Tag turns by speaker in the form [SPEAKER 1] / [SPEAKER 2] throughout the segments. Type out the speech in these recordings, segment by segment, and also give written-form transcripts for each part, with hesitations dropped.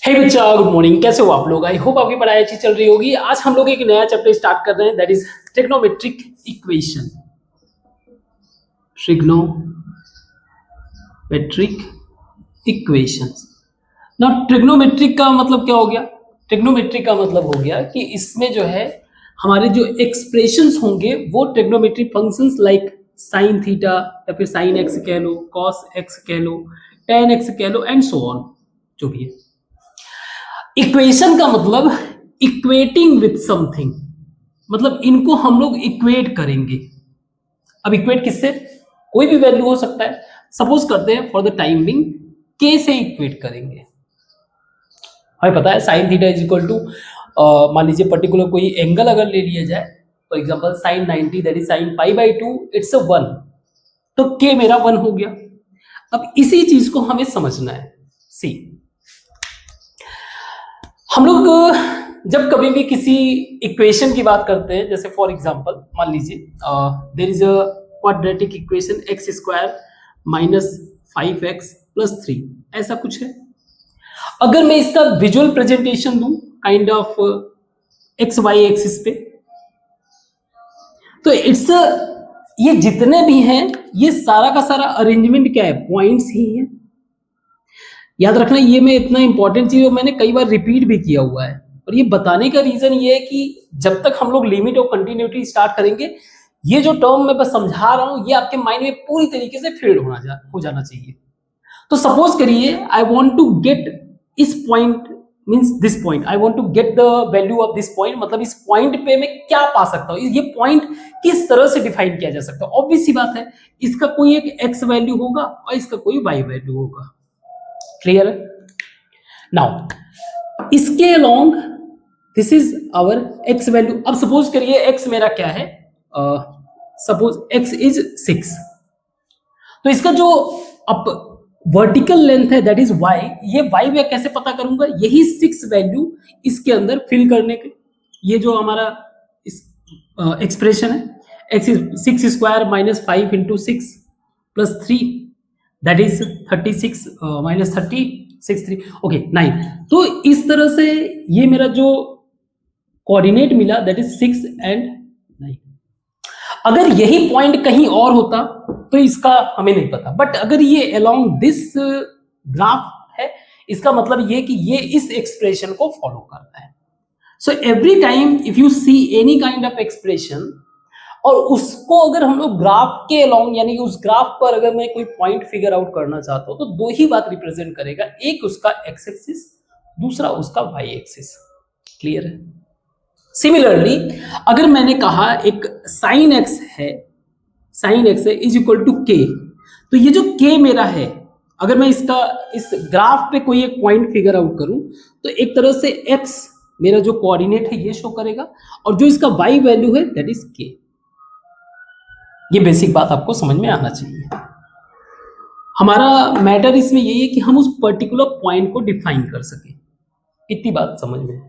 [SPEAKER 1] हे बच्चा, good morning. कैसे हो आप लोग? आई होप आपकी पढ़ाई अच्छी चल रही होगी। आज हम लोग एक नया चैप्टर स्टार्ट कर रहे हैं, that is trigonometric equation. Trigonometric equations. ना ट्रिग्नोमेट्रिक का मतलब क्या हो गया? ट्रिग्नोमेट्रिक का मतलब हो गया कि इसमें जो है हमारे जो एक्सप्रेशंस होंगे वो trigonometric functions like sine theta या फिर साइन एक्स कह लो, कॉस एक्स कह लो, टेन एक्स कह लो एंड सो ऑन, जो भी है। इक्वेशन का मतलब इक्वेटिंग विथ समथिंग, मतलब इनको हम लोग इक्वेट करेंगे। अब इक्वेट किससे? कोई भी वैल्यू हो सकता है। सपोज करते हैं फॉर द टाइम बिंग के से इक्वेट करेंगे। हमें पता है sine theta is equal to, मान लीजिए पर्टिकुलर कोई एंगल अगर ले लिया जाए, for example sine 90 that is sine pi by 2, it's a 1, तो के मेरा 1 हो गया। अब इसी चीज को हमें समझना है। सी, हम लोग जब कभी भी किसी इक्वेशन की बात करते हैं, जैसे फॉर एग्जांपल मान लीजिए there is a quadratic equation x square minus 5x plus 3, ऐसा कुछ है। अगर मैं इसका विजुअल प्रेजेंटेशन दूं kind of x y axis पे, तो इट्स ये जितने भी हैं ये सारा का सारा अरेंजमेंट क्या है? पॉइंट्स ही है। याद रखना, ये मैं इतना इंपॉर्टेंट चीज मैंने कई बार रिपीट भी किया हुआ है, और ये बताने का रीजन ये है कि जब तक हम लोग लिमिट और कंटिन्यूटी स्टार्ट करेंगे, ये जो टर्म मैं बस समझा रहा हूं ये आपके माइंड में पूरी तरीके से फील्ड हो जाना चाहिए। तो सपोज करिए आई वांट टू गेट इस point, means this point, I want to get the value of this point, मतलब इस पॉइंट पे मैं क्या पा सकता हूं, ये पॉइंट किस तरह से डिफाइन किया जा सकता है। ऑब्वियस सी बात है, इसका कोई एक एक्स वैल्यू होगा और इसका कोई वाई वैल्यू होगा। क्लियर है? नाउ इसके along this is our x value. अब सपोज करिए एक्स मेरा क्या है, सपोज एक्स इज 6, तो इसका जो अप वर्टिकल लेंथ है दैट इज वाई, ये वाई मैं कैसे पता करूंगा? यही 6 वैल्यू इसके अंदर फिल करने के, ये जो हमारा एक्सप्रेशन है, x is 6 square minus 5 into 6 plus 3 that is 36 minus 30 6 3 okay 9। तो इस तरह से ये मेरा जो कोऑर्डिनेट मिला दैट इज 6 एंड 9। अगर यही पॉइंट कहीं और होता तो इसका हमें नहीं पता, बट अगर ये अलोंग दिस ग्राफ है, इसका मतलब ये कि ये इस एक्सप्रेशन को फॉलो करता है। So every time if you see any kind of expression और उसको अगर हम लोग ग्राफ के अलोंग, यानी कि उस ग्राफ पर अगर मैं कोई पॉइंट फिगर आउट करना चाहता हूं, तो दो ही बात रिप्रेजेंट करेगा, एक उसका एक्स एक्सिस, दूसरा उसका वाई एक्सिस। क्लियर है? सिमिलरली अगर मैंने कहा एक साइन एक्स है, साइन एक्स है इज इक्वल टू के, तो ये जो के मेरा है, अगर मैं इसका इस ग्राफ पे कोई एक पॉइंट फिगर आउट करूं, तो एक तरह से एक्स मेरा जो कोऑर्डिनेट है ये शो करेगा, और जो इसका वाई वैल्यू है दैट इज के। ये बेसिक बात आपको समझ में आना चाहिए। हमारा मैटर इसमें यही है कि हम उस पर्टिकुलर पॉइंट को डिफाइन कर सके, इतनी बात समझ में।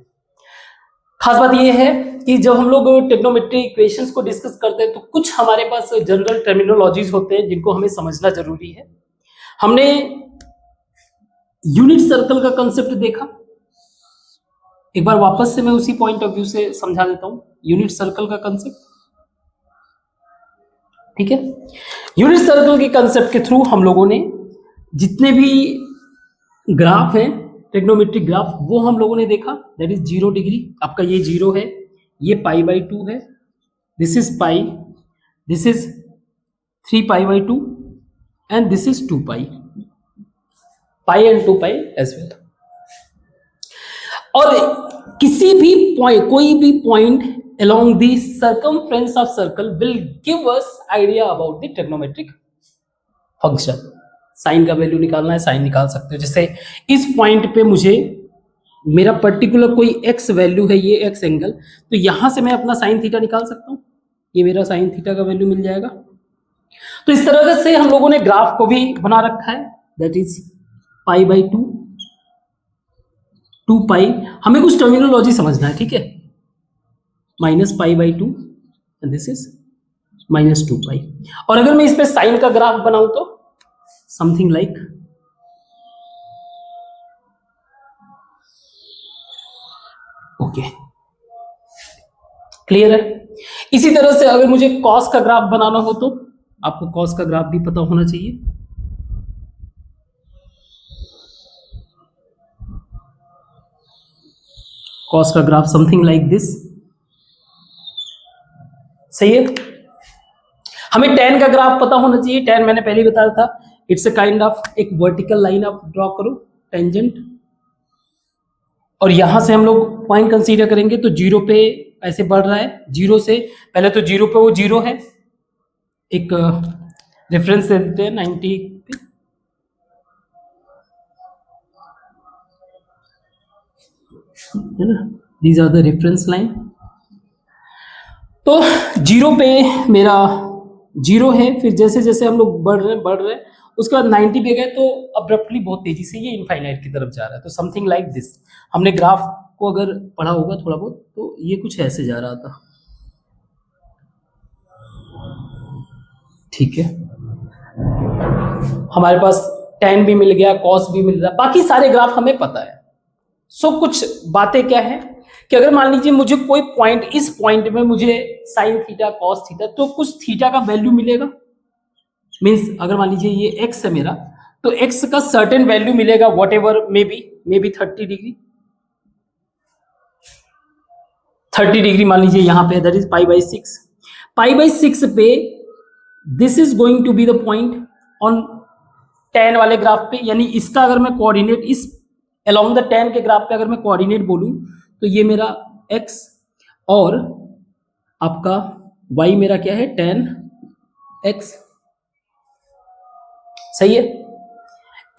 [SPEAKER 1] खास बात यह है कि जब हम लोग ट्रिग्नोमेट्रिक इक्वेशंस को डिस्कस करते हैं तो कुछ हमारे पास जनरल टर्मिनोलॉजीज होते हैं जिनको हमें समझना जरूरी है। हमने यूनिट सर्कल का कंसेप्ट देखा, एक बार वापस से मैं उसी पॉइंट ऑफ व्यू से समझा देता हूं यूनिट सर्कल का कंसेप्ट। ठीक है, यूनिट सर्कल के कंसेप्ट के थ्रू हम लोगों ने जितने भी ग्राफ हैं, ट्रिग्नोमेट्रिक ग्राफ, वो हम लोगों ने देखा। दैट इज 0 डिग्री, आपका ये 0 है, ये पाई बाई 2 है, this is pi, this is 3 pi by 2 and this is 2 pi, pi and 2 pi as well. और किसी भी पॉइंट, कोई भी point along the circumference of circle will give us idea about the trigonometric function। Sine का value निकालना है, sign निकाल सकते हो। जैसे इस पॉइंट पे मुझे मेरा पर्टिकुलर कोई एक्स वैल्यू है, ये एक्स एंगल, तो यहां से मैं अपना साइन थीटा निकाल सकता हूं, ये मेरा साइन थीटा का वैल्यू मिल जाएगा। तो इस तरह से हम लोगों ने ग्राफ को भी बना रखा है, दैट इज पाई बाई 2, 2 पाई। हमें कुछ टर्मिनोलॉजी समझना है, ठीक है, minus pi by 2 and this is minus 2 पाई। और अगर मैं इस पे साइन का ग्राफ बनाऊं तो समथिंग लाइक ओके, क्लियर है। इसी तरह से अगर मुझे कॉस का ग्राफ बनाना हो तो आपको कॉस का ग्राफ भी पता होना चाहिए। कॉस का ग्राफ समथिंग लाइक दिस, सही है। हमें tan का ग्राफ पता होना चाहिए। tan मैंने पहले ही बताया था, इट्स अ काइंड ऑफ एक वर्टिकल लाइन आप ड्रॉ करो, टेंजेंट, और यहां से हम लोग पॉइंट कंसीडर करेंगे तो जीरो पे ऐसे बढ़ रहा है। जीरो से पहले तो जीरो पे वो जीरो है, एक रेफरेंस दे देते हैं 90 पे, है ना, these are the reference line. तो जीरो पे मेरा जीरो है, फिर जैसे जैसे हम लोग बढ़ रहे हैं उसके बाद 90 पे गए तो अब्रप्टली बहुत तेजी से ये इनफाइनाइट की तरफ जा रहा है। तो समथिंग लाइक दिस, हमने ग्राफ को अगर पढ़ा होगा थोड़ा बहुत तो ये कुछ ऐसे जा रहा था, ठीक है। हमारे पास tan भी मिल गया, cos भी मिल रहा है, बाकी सारे ग्राफ हमें पता है। सो कुछ बातें क्या है कि अगर मान लीजिए मुझे कोई पॉइंट, इस पॉइंट में मुझे साइन थीटा कॉस थीटा, तो कुछ थीटा का वैल्यू मिलेगा। मीन्स अगर मान लीजिए ये x है मेरा, तो x का सर्टेन वैल्यू मिलेगा, whatever may be 30 degree, 30 degree मान लीजिए यहाँ पे, दैट इज π/6। π/6 पे this is going to be the point on tan वाले ग्राफ पे, यानी इसका अगर मैं कोऑर्डिनेट इस अलोंग द tan के ग्राफ पे अगर मैं कोऑर्डिनेट बोलूं तो ये मेरा x और आपका y मेरा क्या है, tan x, सही है।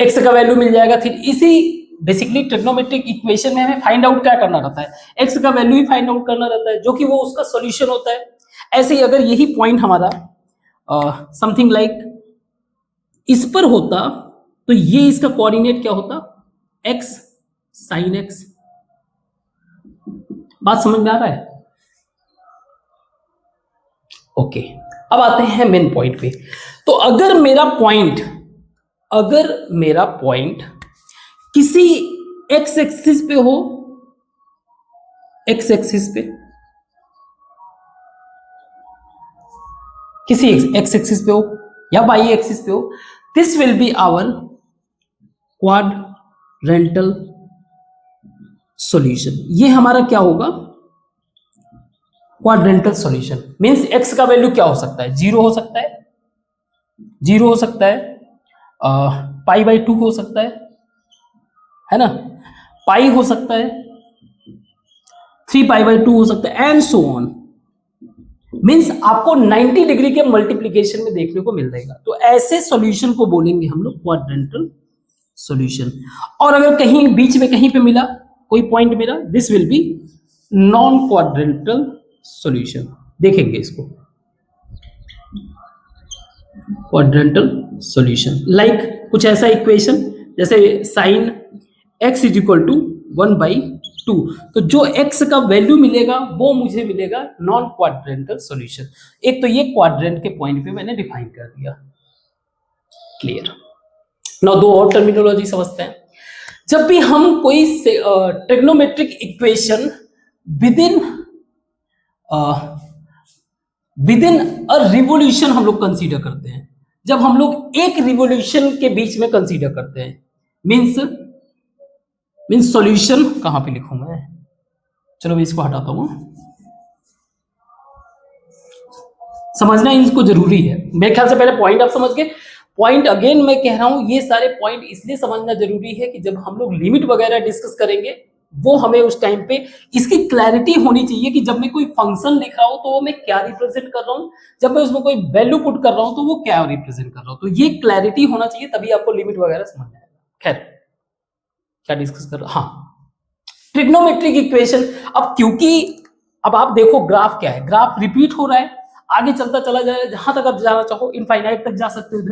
[SPEAKER 1] x का वैल्यू मिल जाएगा। फिर इसी बेसिकली ट्रिग्नोमेट्रिक इक्वेशन में हमें फाइंड आउट क्या करना रहता है, x का वैल्यू ही फाइंड आउट करना रहता है, जो कि वो उसका सॉल्यूशन होता है। ऐसे ही अगर यही पॉइंट हमारा समथिंग लाइक इस पर होता तो ये इसका कोऑर्डिनेट क्या होता, x sin x। बात समझ में आ रहा है? ओके, अब आते हैं मेन पॉइंट पे। तो अगर मेरा पॉइंट किसी x एक्सिस पे हो, x एक्सिस पे, किसी x एक्सिस पे हो या y एक्सिस पे हो, this will be our quadrantal solution. ये हमारा क्या होगा, क्वाड्रेंटल सॉल्यूशन। मींस x का वैल्यू क्या हो सकता है, जीरो हो सकता है, जीरो हो सकता है, π/2 हो सकता है ना, पाई हो सकता है, 3π/2 हो सकता है, एंड सो ऑन। मींस आपको 90 डिग्री के मल्टीप्लीकेशन में देखने को मिल जाएगा। तो ऐसे सॉल्यूशन को बोलेंगे हम लोग क्वाड्रेंटल सॉल्यूशन। और अगर कहीं बीच में कहीं पे मिला कोई पॉइंट मेरा, this will be non quadrantal solution. देखेंगे इसको, क्वाड्रेंटल सॉल्यूशन लाइक कुछ ऐसा इक्वेशन जैसे sine x is equal to 1/2। तो जो x का वैल्यू मिलेगा वो मुझे मिलेगा नॉन क्वाड्रेंटल सॉल्यूशन। एक तो ये क्वाड्रेंट के पॉइंट पे मैंने डिफाइन कर दिया, क्लियर। नाउ दो और टर्मिनोलॉजी समझते हैं। जब भी हम कोई trigonometric equation within a revolution हम लोग कंसीडर करते हैं, जब हम लोग एक रिवोल्यूशन के बीच में कंसीडर करते हैं, मीन्स सॉल्यूशन कहां पे लिखूं मैं, चलो मैं इसको हटाता हूं, समझना इनको जरूरी है। मेरे ख्याल से पहले पॉइंट आप समझ गए। पॉइंट अगेन मैं कह रहा हूं, ये सारे पॉइंट इसलिए समझना जरूरी है कि जब हम लोग लिमिट वगैरह डिस्कस करेंगे वो हमें उस टाइम पे इसकी क्लैरिटी होनी चाहिए कि जब मैं कोई फंक्शन लिख रहा हूं तो वो मैं क्या रिप्रेजेंट कर रहा हूं, जब मैं उसमें कोई वैल्यू पुट कर रहा हूं तो वो क्या रिप्रेजेंट कर रहा हूं। तो ये क्लैरिटी होना चाहिए, तभी आपको लिमिट वगैरह समझ में आएगा। खैर क्या डिस्कस कर रहा, हाँ, ट्रिग्नोमेट्रिक इक्वेशन। अब क्योंकि अब आप देखो ग्राफ क्या है, ग्राफ रिपीट हो रहा है, आगे चलता चला जाए, जहां तक आप जाना चाहो इनफाइनाइट तक जा सकते हो,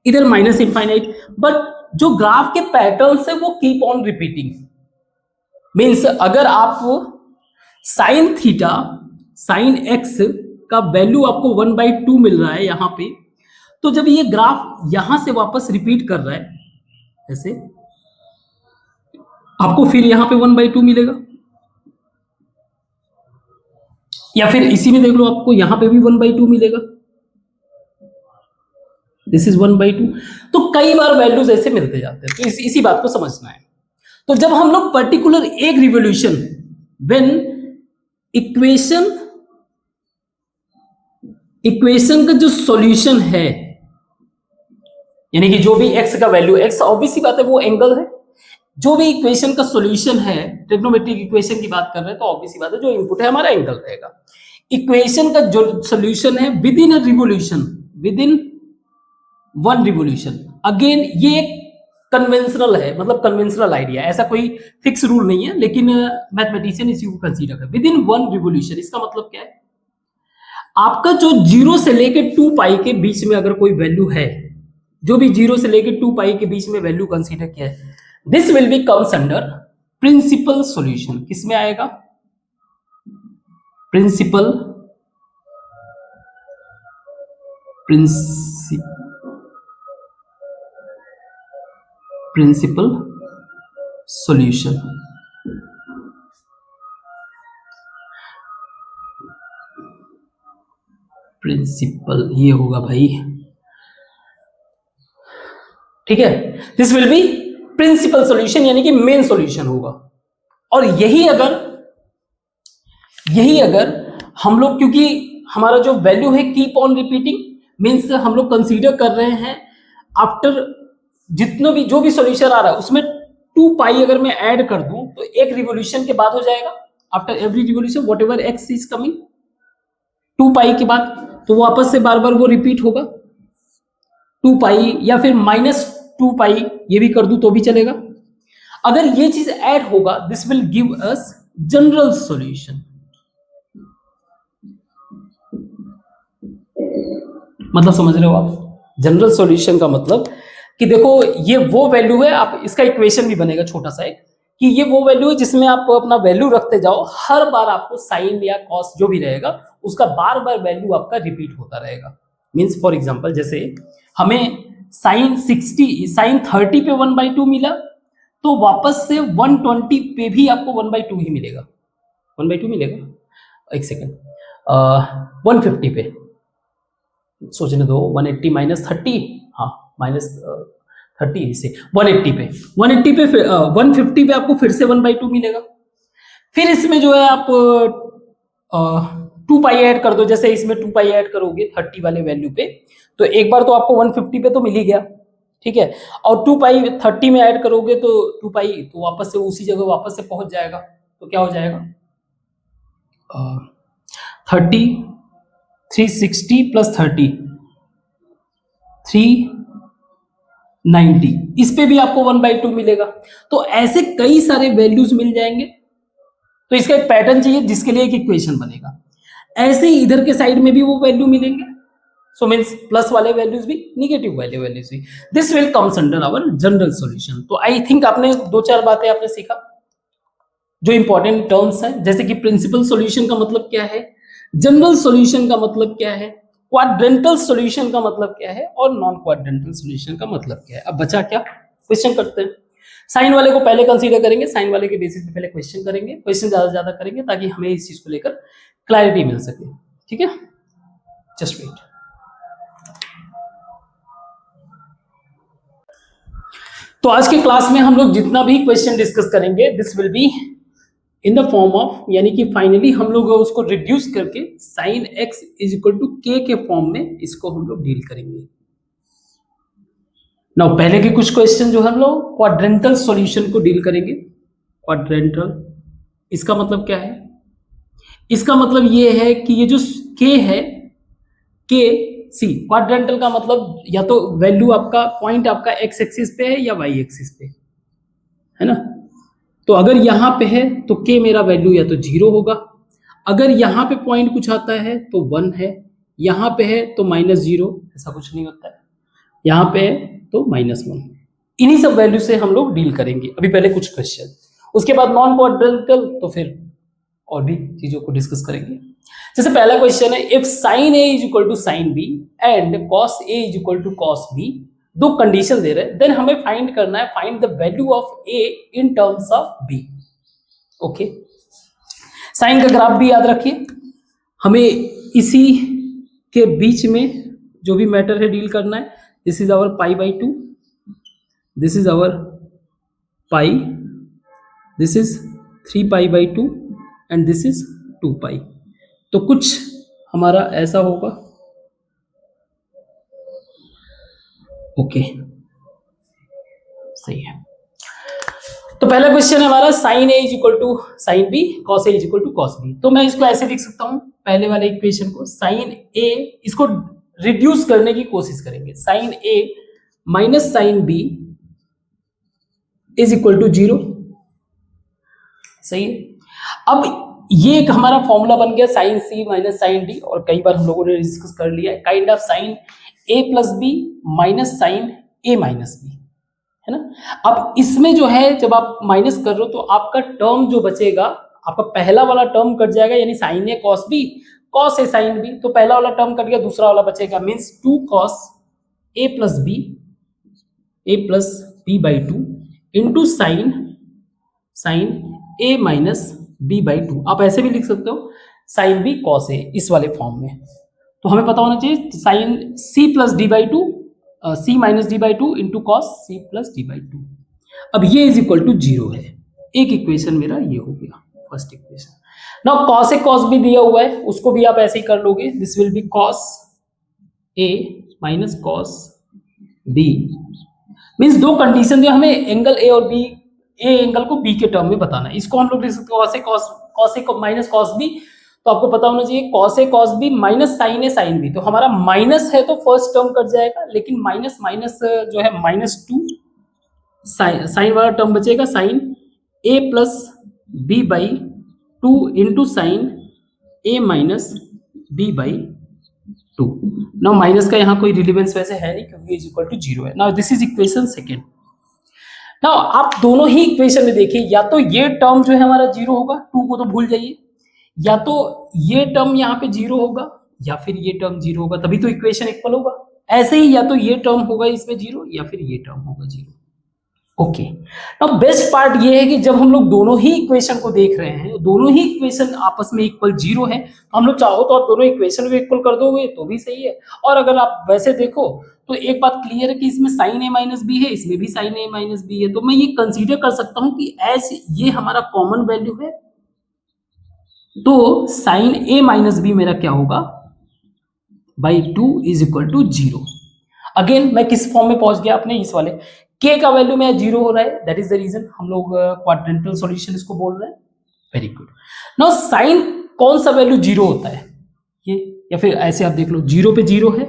[SPEAKER 1] इधर माइनस इनफाइनाइट, बट जो ग्राफ के पैटर्न है वो कीप ऑन रिपीटिंग। मीन्स अगर आप साइन थीटा साइन एक्स का वैल्यू आपको 1/2 मिल रहा है यहां पे, तो जब ये ग्राफ यहां से वापस रिपीट कर रहा है ऐसे, आपको फिर यहां पे 1/2 मिलेगा। या फिर इसी में देख लो, आपको यहां पे भी 1/2 मिलेगा, दिस इज 1/2। तो कई बार वैल्यूज ऐसे मिलते जाते हैं, तो इसी बात को समझना है। तो जब हम लोग पर्टिकुलर एक रिवोल्यूशन, व्हेन इक्वेशन का जो सॉल्यूशन है, यानी कि जो भी x का वैल्यू, x ऑब्वियस सी बात है वो एंगल है, जो भी इक्वेशन का सॉल्यूशन है, ट्रिग्नोमेट्रिक इक्वेशन की बात कर रहे हैं तो ऑब्वियस सी बात है जो इनपुट है हमारा एंगल रहेगा। इक्वेशन का जो सॉल्यूशन है with in a revolution, with in one revolution, again ये एक कन्वेंशनल है, मतलब कन्वेंशनल आइडिया, ऐसा कोई फिक्स रूल नहीं है, लेकिन मैथमेटिशियन इसी को कंसीडर कर विद इन वन रिवोल्यूशन। इसका मतलब क्या है, आपका जो 0 से लेके 2 पाई के बीच में अगर कोई वैल्यू है, जो भी 0 से लेके 2 पाई के बीच में वैल्यू कंसीडर किया है, this will be comes under principal solution. किसमें आएगा, प्रिंसिपल सॉल्यूशन। प्रिंसिपल ये होगा भाई, ठीक है, this will be principal solution, यानी कि मेन सॉल्यूशन होगा। और यही अगर हम लोग, क्योंकि हमारा जो वैल्यू है कीप ऑन रिपीटिंग, मीन्स हम लोग कंसीडर कर रहे हैं आफ्टर जितना भी जो भी सॉल्यूशन आ रहा है उसमें 2 पाई अगर मैं ऐड कर दूं तो एक रिवोल्यूशन के बाद हो जाएगा, after every revolution what ever x is coming 2 पाई के बाद, तो वापस से बार बार वो रिपीट होगा 2 पाई, या फिर -2 पाई ये भी कर दूं तो भी चलेगा। अगर ये चीज ऐड होगा, this will give us general solution. मतलब समझ रहे हो आप, जनरल सॉल्यूशन का मतलब कि देखो ये वो वैल्यू है, आप इसका इक्वेशन भी बनेगा छोटा सा एक, कि ये वो वैल्यू है जिसमें आप अपना वैल्यू रखते जाओ, हर बार आपको साइन या कॉस जो भी रहेगा उसका बार बार वैल्यू आपका रिपीट होता रहेगा। मीन्स फॉर एग्जांपल जैसे हमें sin 30 पे 1/2 मिला, तो वापस से 120 पे भी आपको 1/2 ही मिलेगा, 1/2 मिलेगा, एक सेकेंड, 150 पे सोचने दो, 180 -30, हाँ -30 से 180 पे 150 पे आपको फिर से 1/2 मिलेगा। फिर इसमें जो है आप 2 पाई ऐड कर दो, जैसे इसमें 2 पाई ऐड करोगे 30 वाले वैल्यू पे, तो एक बार तो आपको 150 पे तो मिल ही गया, ठीक है, और 2 पाई 30 में ऐड करोगे तो 2 पाई तो वापस से उसी जगह वापस से पहुंच जाएगा, तो क्या हो जाएगा 30 360 प्लस 30 390, इस पे भी आपको 1/2 मिलेगा। तो ऐसे कई सारे वैल्यूज मिल जाएंगे, तो इसका एक पैटर्न चाहिए जिसके लिए एक इक्वेशन बनेगा। ऐसे ही इधर के साइड में भी वो वैल्यू मिलेंगे, सो मीन्स प्लस वाले वैल्यूज भी, निगेटिव वाले वैल्यूज भी, this will comes under our general solution. तो आई थिंक आपने 2-4 बातें आपने सीखा जो इंपॉर्टेंट टर्म्स हैं, जैसे कि प्रिंसिपल सॉल्यूशन का मतलब क्या है, जनरल सॉल्यूशन का मतलब क्या है, क्वाड्रेंटल सॉल्यूशन का मतलब क्या है, और नॉन क्वाड्रेंटल सॉल्यूशन का मतलब क्या है। अब बचा क्या, क्वेश्चन करते हैं। साइन वाले को पहले कंसीडर करेंगे, साइन वाले के बेसिस पे पहले क्वेश्चन करेंगे, क्वेश्चन ज्यादा से ज्यादा करेंगे ताकि हमें इस चीज को लेकर क्लैरिटी मिल सके, ठीक है, जस्ट वेट। तो आज के क्लास में हम लोग जितना भी क्वेश्चन डिस्कस करेंगे, this will be in the form of, यानी कि फाइनली हम लोग उसको रिड्यूस करके sin x is equal to k के फॉर्म में इसको हम लोग डील करेंगे। नाउ पहले के कुछ क्वेश्चन जो हम लोग क्वाड्रेंटल सॉल्यूशन को डील करेंगे। क्वाड्रेंटल, इसका मतलब क्या है, इसका मतलब ये है कि ये जो k है, k सी क्वाड्रेंटल का मतलब या तो वैल्यू आपका पॉइंट आपका x एक्सिस पे है या y एक्सिस पे है ना, तो अगर यहां पे है तो k मेरा वैल्यू या तो 0 होगा, अगर यहां पे पॉइंट कुछ आता है तो 1 है, यहां पे है तो -0, ऐसा कुछ नहीं होता है, यहां पे है तो -1। इन्हीं सब वैल्यू से हम लोग डील करेंगे अभी पहले कुछ क्वेश्चन, उसके बाद नॉन क्वाड्रेंटल तो फिर और भी चीजों को डिस्कस करेंगे। जैसे पहला क्वेश्चन है, if sin a is equal to sin b and cos a is equal to cos b, दो कंडीशन दे रहे हैं, देन हमें फाइंड करना है, find the value of a in terms of b। Okay, sine का graph भी याद रखिए, हमें इसी के बीच में जो भी मैटर है डील करना है. This is our pi by 2, this is our pi, this is 3 pi by 2 and this is 2 pi. तो कुछ हमारा ऐसा होगा. ओके, सही है. तो पहला क्वेश्चन है हमारा sine a is equal to sine b, cos a is equal to cos b. तो मैं इसको ऐसे लिख सकता हूं, पहले वाले इक्वेशन को साइन ए, इसको रिड्यूस करने की कोशिश करेंगे. Sine A minus sine b is equal to 0. सही है. अब ये एक हमारा फॉर्मूला बन गया साइन सी माइनस साइन डी, और कई बार हम लोगों ने डिस्कस कर लिया है. Kind of sine a plus b minus sine A minus b, है ना. अब इसमें जो है जब आप माइनस कर रहे हो तो आपका टर्म जो बचेगा, आपका पहला वाला टर्म कट जाएगा, यानी sine a cos b, cos a sine b. तो पहला वाला टर्म कट गया, दूसरा वाला बचेगा, means 2 cos a plus b by 2 into sine A minus b by 2. आप ऐसे भी लिख सकते हो साइन बी कॉस ए, इस वाले फॉर्म में. तो हमें पता होना चाहिए sine c plus d by 2, c minus d by 2 into cos c plus d by 2. अब ये इज इक्वल टू 0 है. एक इक्वेशन मेरा ये हो गया, first equation. Now cos a cos B दिया हुआ है, उसको भी आप ऐसे ही कर लोगे. This will be cos a minus cos b. Means दो कंडीशन दिया हमें, एंगल ए और बी, ए एंगल को बी के टर्म में बताना है. इसको हम लोग लिख सकते हैं cos a minus cos b. तो आपको पता होना चाहिए cos a cos b minus sine a sine b. तो हमारा माइनस है तो फर्स्ट टर्म कट जाएगा, लेकिन माइनस माइनस जो है -2 साइन वाला टर्म बचेगा, sine a plus b by 2 into sine A minus b by 2. Now minus का यहाँ कोई रिलेवेंस वैसे है नहीं क्योंकि इज इक्वल टू 0 है. Now this is equation second. Now आप दोनों ही इक्वेशन में देखिए, या तो ये टर्म जो है हमारा 0 होगा, 2 को तो भूल जाइए, या तो ये टर्म यहाँ पे 0 होगा या फिर ये टर्म 0 होगा, तभी तो इक्वेशन इक्वल होगा. ऐसे ही या तो ये टर्म होगा इसमें 0 या फिर ये टर्म होगा 0. ओके. नाउ बेस्ट पार्ट ये है कि जब हम लोग दोनों ही इक्वेशन को देख रहे हैं, दोनों ही इक्वेशन आपस में इक्वल 0 है, तो हम लोग चाहो तो आप दोनों इक्वेशन को इक्वल कर दोगे तो भी सही है. और अगर आप वैसे देखो तो एक बात क्लियर है कि इसमें साइन ए माइनस बी है, इसमें भी साइन ए माइनस बी है. तो मैं ये कंसीडर कर सकता हूं कि एज ये हमारा कॉमन वैल्यू है, तो साइन ए माइनस बी मेरा क्या होगा, by 2 is equal to 0. Again मैं किस फॉर्म में पहुंच गया अपने इस वाले k का वैल्यू में 0 हो रहा है, दैट इज द रीजन हम लोग क्वाड्रेंटल सॉल्यूशन इसको बोल रहे हैं. Very good. नाउ साइन कौन सा वैल्यू 0 होता है, ये, या फिर ऐसे आप देख लो, 0 पे 0 है,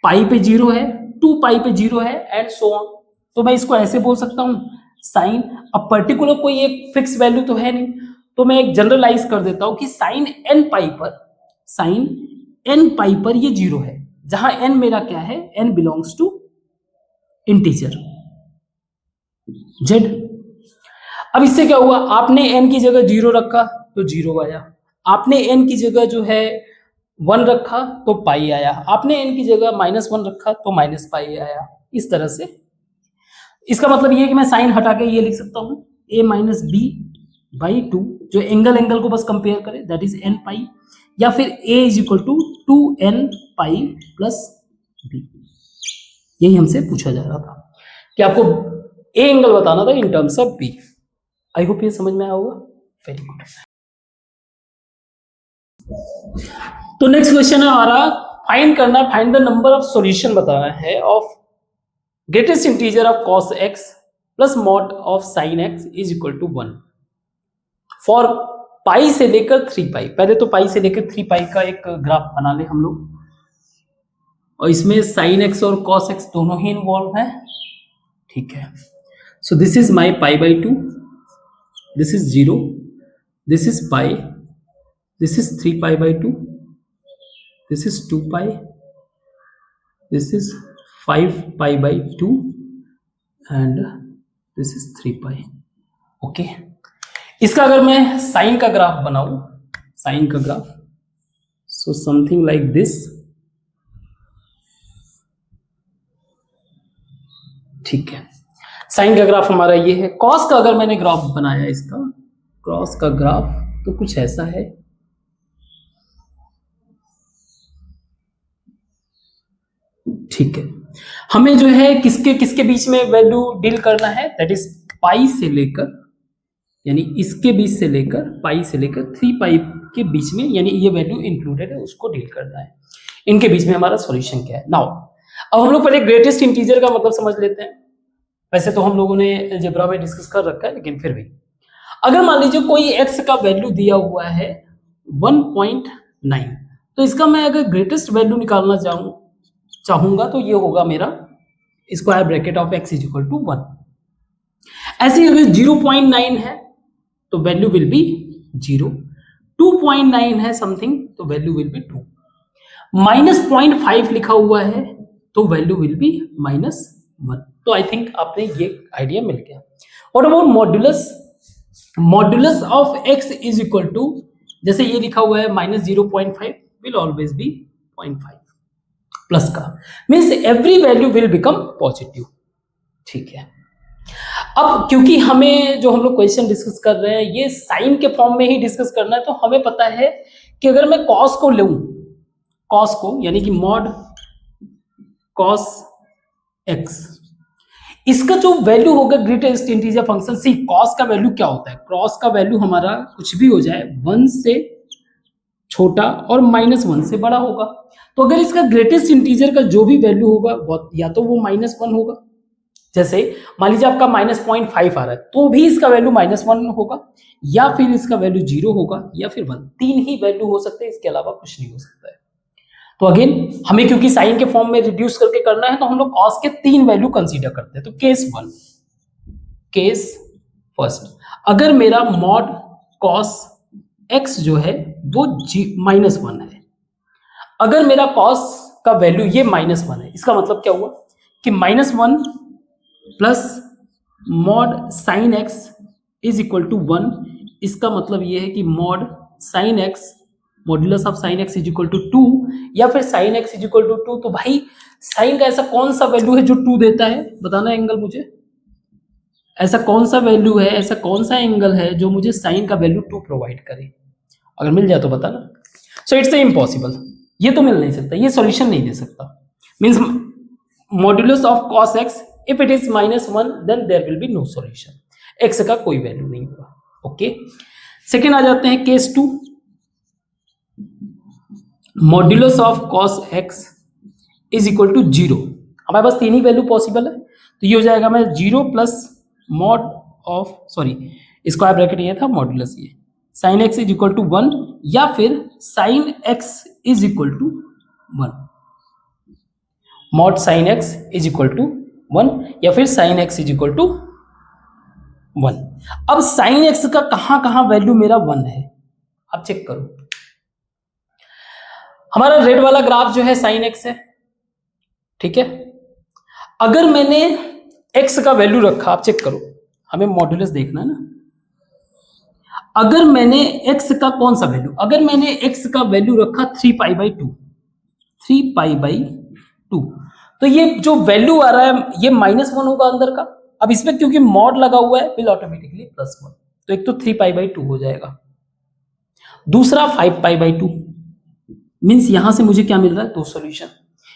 [SPEAKER 1] पाई पे 0 है, 2 पाई पे 0 है, एंड सो ऑन. तो मैं इसको ऐसे बोल सकता हूं साइन, अब पर्टिकुलर कोई एक फिक्स वैल्यू तो है नहीं, तो मैं एक जनरलाइज कर देता हूं कि साइन n पाई पर ये 0 है, जहां n मेरा क्या है, n belongs to integer z. अब इससे क्या हुआ, आपने n की जगह 0 रखा तो 0 आया, आपने n की जगह जो है 1 रखा तो पाई आया, आपने n की जगह -1 रखा तो माइनस पाई आया. इस तरह से इसका मतलब ये है कि मैं साइन हटा के ये लिख सकता हूं a माइनस बी बाई 2, जो एंगल को बस कंपेयर करे, दैट इज n पाई, या फिर a is equal to 2n pi plus b. यही हमसे पूछा जा रहा था कि आपको a एंगल बताना था in terms of b. I hope ये समझ में आया होगा. Very good. तो नेक्स्ट क्वेश्चन है हमारा, find the number of solution बताना है of greatest integer of cos x plus mod of sin x is equal to 1 for pi से लेकर 3 पाई. पहले तो पाई से लेकर 3 पाई का एक ग्राफ बना ले हम लोग, और इसमें sin x और cos x दोनों ही इन्वॉल्व है. ठीक है. सो this is my pi by 2, this is 0, this is pi, this is 3 pi by 2, this is 2 pi, this is 5 pi by 2 and this is 3 pi. Okay. इसका अगर मैं sign का graph बनाऊं, sign का graph, so something like this. ठीक है. Sign का graph हमारा ये है. कॉस का अगर मैंने ग्राफ बनाया, इसका क्रॉस का ग्राफ तो कुछ ऐसा है. ठीक है, हमें जो है किसके किसके बीच में वैल्यू डील करना है, दैट इज पाई से लेकर, यानी इसके बीच से लेकर पाई से लेकर 3 पाई के बीच में, यानी ये वैल्यू इंक्लूडेड है, उसको डील करना है। इनके बीच में हमारा सॉल्यूशन क्या है नाउ। अब हम लोग पहले ग्रेटेस्ट इंटीजर का मतलब समझ लेते हैं। वैसे तो हम लोगों ने अलजेब्रा में डिस्कस कर रखा है, लेकिन फिर भी अगर मान लीजिए कोई x का वैल्यू दिया हुआ है 1.9, तो इसका मैं अगर ग्रेटेस्ट वैल्यू निकालना चाहूंगा तो ये होगा मेरा square bracket of x is equal to 1। ऐसे ही अगर 0.9 है तो वैल्यू विल बी 0, 2.9 है समथिंग तो वैल्यू विल बी 2, -0.5 लिखा हुआ है तो वैल्यू विल बी -1। तो आई थिंक आपने ये आइडिया मिल गया। What about modulus? Modulus of x is equal to, जैसे ये लिखा हुआ है -0.5 विल ऑलवेज बी 0.5 प्लस का, मीन्स every value will become positive. ठीक है, अब क्योंकि हमें जो हम लोग क्वेश्चन डिस्कस कर रहे हैं ये साइन के फॉर्म में ही डिस्कस करना है, तो हमें पता है कि अगर मैं कॉस को लूं, कॉस को यानी कि मॉड कॉस x, इसका जो वैल्यू होगा ग्रेटेस्ट इंटीजर फंक्शन, सी कॉस का वैल्यू क्या होता है, क्रॉस का वैल्यू हमारा कुछ भी हो जाए 1 से छोटा और -1 से बड़ा होगा। तो अगर इसका ग्रेटेस्ट इंटीजर का जो भी वैल्यू होगा वो या तो वो -1 होगा, जैसे मान लीजिए आपका -0.5 आ रहा है तो भी इसका वैल्यू -1 होगा, या फिर इसका वैल्यू 0 होगा, या फिर 1। 3 ही वैल्यू हो सकते हैं, इसके अलावा कुछ नहीं हो सकता है। तो अगेन हमें क्योंकि साइन के फॉर्म में रिड्यूस करके करना है तो हम लोग कॉस के 3 वैल्यू कंसीडर करते हैं। तो केस 1, केस फर्स्ट, अगर मेरा मॉड कॉस x जो है वो -1 है, अगर मेरा कॉस का वैल्यू ये -1 है, इसका मतलब क्या हुआ कि -1 plus mod sine x is equal to 1। इसका मतलब ये है कि mod sine x, modulus of sine x is equal to 2, या फिर sine x is equal to 2। तो भाई साइन का ऐसा कौन सा वैल्यू है जो 2 देता है, बताना एंगल मुझे। ऐसा कौन सा वैल्यू है, ऐसा कौन सा एंगल है जो मुझे साइन का वैल्यू 2 प्रोवाइड करे? अगर मिल जाए तो बताना। सो इट्स इम्पॉसिबल, ये तो मिल नहीं सकता, ये सॉल्यूशन नहीं दे सकता। Means modulus of cos x if it is -1 then there will be no solution, x का कोई वैल्यू नहीं होगा। ओके, सेकेंड आ जाते हैं case 2, modulus of cos x is equal to 0। हमारे पास 3 ही वैल्यू पॉसिबल है, तो ये हो जाएगा मैं 0 plus mod of, sorry square bracket ये था, मॉड्यूलस ये sine x is equal to 1, या फिर sine x is equal to 1, mod sine x is equal to 1, या फिर sine x is equal to 1। अब साइन x का कहां कहां वैल्यू मेरा 1 है, आप चेक करो। हमारा रेड वाला ग्राफ जो है साइन x है, ठीक है। अगर मैंने x का वैल्यू रखा, आप चेक करो, हमें मॉड्यूलस देखना है ना। अगर मैंने x का कौन सा वैल्यू, अगर मैंने x का वैल्यू रखा 3π/2, 3π/2, तो ये जो वैल्यू आ रहा है ये -1 होगा अंदर का। अब इसमें क्योंकि मॉड लगा हुआ है विल ऑटोमेटिकली +1, तो एक तो 3π/2 हो जाएगा, दूसरा 5π/2, मीन्स यहां से मुझे क्या मिल रहा है, 2 सॉल्यूशन।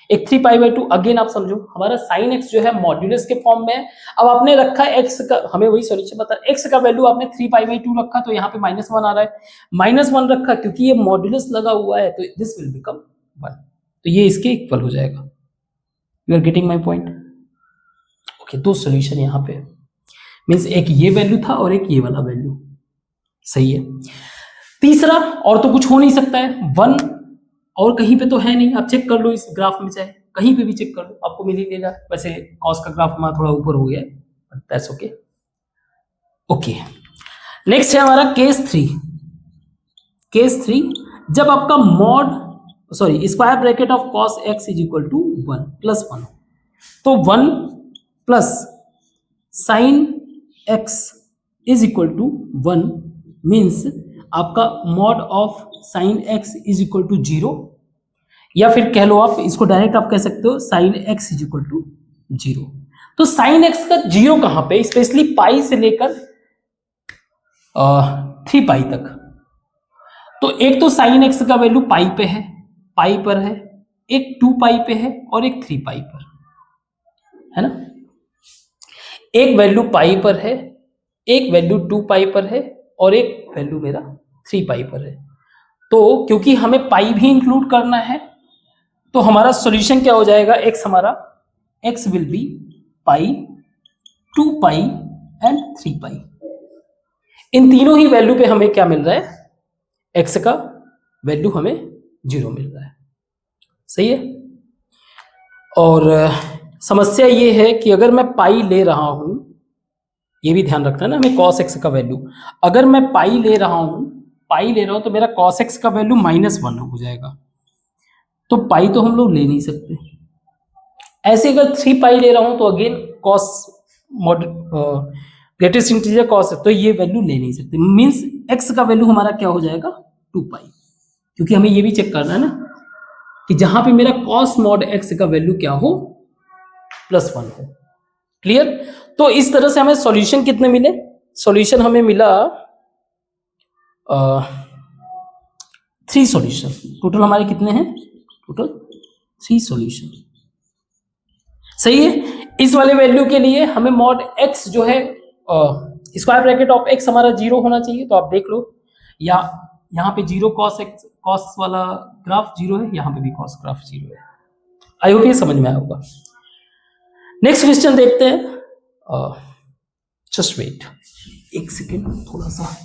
[SPEAKER 1] एक 3π/2, अगेन आप समझो हमारा साइन x जो है मॉड्यूलस के फॉर्म में है। अब आपने रखा x का, हमें वही सॉल्यूशन बता, x का वैल्यू आपने 3π/2 रखा तो यहाँ पे -1 आ रहा है, -1 रखा क्योंकि ये मॉड्यूलस लगा हुआ है तो दिस विल बिकम 1, तो ये इसके इक्वल हो जाएगा। You are getting my point? Okay, 2 solution यहाँ पे, मीन्स एक ये वैल्यू था और एक ये वाला वैल्यू, सही है। तीसरा, और तो कुछ हो नहीं सकता है, 1 और कहीं पे तो है नहीं, आप चेक कर लो इस ग्राफ में, चाहे कहीं पे भी चेक कर लो आपको मिल ही देगा। वैसे कॉस का ग्राफ हमारा थोड़ा ऊपर हो गया है, दैट्स ओके। ओके, नेक्स्ट है हमारा केस 3। केस 3, जब आपका mod, sorry square bracket of cos x is equal to 1 +1, तो 1 plus sine x is equal to 1 means आपका mod of sine x is equal to 0, या फिर कह लो आप इसको डायरेक्ट आप कह सकते हो sine x is equal to 0। तो साइन x का 0 कहां पे, स्पेशली पाई से लेकर 3π तक। तो एक तो साइन x का वैल्यू पाई पे है, पाई पर है, एक 2 पाई पे है और एक 3 पाई पर है ना। एक वैल्यू पाई पर है, एक वैल्यू 2 पाई पर है और एक वैल्यू मेरा 3 पाई पर है। तो क्योंकि हमें पाई भी इंक्लूड करना है तो हमारा सॉल्यूशन क्या हो जाएगा, एक्स हमारा x will be pi, 2 pi and 3 पाई। इन तीनों ही वैल्यू पे हमें क्या मिल रहा है, एक्स का वैल्यू हमें 0 मिल रहा है। सही है। और समस्या ये है कि अगर मैं पाई ले रहा हूं, ये भी ध्यान रखना ना हमें, कॉस एक्स का वैल्यू अगर मैं पाई ले रहा हूं तो मेरा कॉस एक्स का वैल्यू -1 हो जाएगा। तो पाई तो हम लोग ले नहीं सकते। ऐसे अगर 3 पाई ले रहा हूं तो again cos greatest integer cos है, तो ये वैल्यू ले नहीं सकते। मींस एक्स का वैल्यू हमारा क्या हो जाएगा, 2 पाई, क्योंकि हमें ये भी चेक करना है ना कि जहां पे मेरा कॉस मॉड एक्स का वैल्यू क्या हो, +1 हो। क्लियर। तो इस तरह से हमें सॉल्यूशन कितने मिले, सॉल्यूशन हमें मिला 3 सॉल्यूशन। टोटल हमारे कितने हैं, टोटल 3 सॉल्यूशन। सही है। इस वाले वैल्यू के लिए हमें मॉड एक्स जो है स्क्वायर ब्रैकेट ऑफ एक्स हमारा 0 होना चाहिए। तो आप देख लो, या यहाँ पे 0 कॉस एक्स, कॉस वाला ग्राफ 0 है, यहाँ पे भी कॉस ग्राफ 0 है। आई होप ये समझ में आया होगा। नेक्स्ट क्वेश्चन देखते हैं। जस्ट वेट एक सेकेंड, थोड़ा सा।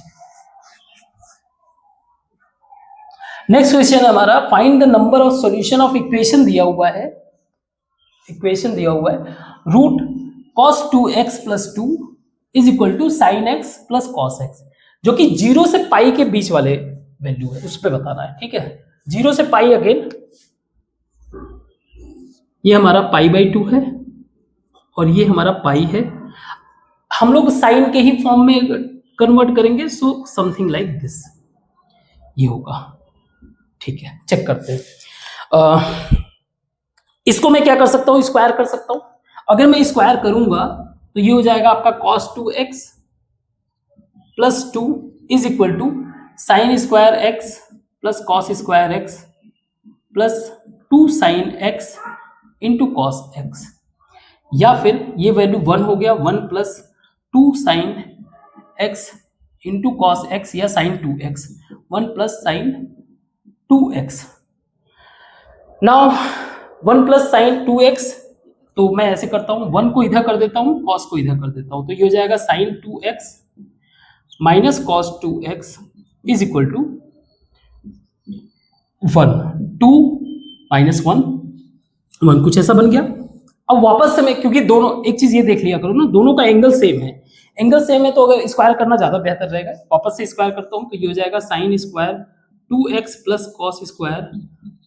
[SPEAKER 1] नेक्स्ट क्वेश्चन है हमारा, find the number of solution of equation दिया हुआ है, इक्वेशन दिया हुआ है root cos 2x + 2 is equal to sin x + cos x, जो कि 0 से पाई के बीच वाले वैल्यू है, उस पर बताना है। ठीक है, 0 से पाई, अगेन ये हमारा π/2 है और ये हमारा पाई है। हम लोग साइन के ही फॉर्म में कन्वर्ट करेंगे, सो समथिंग लाइक दिस ये होगा। ठीक है, चेक करते हैं। इसको मैं क्या कर सकता हूं, स्क्वायर कर सकता हूं। अगर मैं स्क्वायर करूंगा तो ये हो जाएगा आपका cos 2x + 2 is equal to sin square x + cos square x + 2 sin x into cos x, या फिर ये वैल्यू 1 हो गया, 1 + 2 sin x into cos x या sin 2x, 1 + sin 2x। Now 1 + sin 2x, तो मैं ऐसे करता हूं, 1 को इधर कर देता हूं, cos को इधर कर देता हूं, तो ये हो जाएगा sin 2x - cos 2x is equal to 1, 2 - 1 कुछ ऐसा बन गया। अब वापस से मैं, क्योंकि दोनों, एक चीज ये देख लिया करो ना, दोनों का एंगल सेम है, एंगल सेम है तो अगर स्क्वायर करना ज्यादा बेहतर रहेगा। वापस से स्क्वायर करता हूं तो ये हो जाएगा sin square 2x + cos square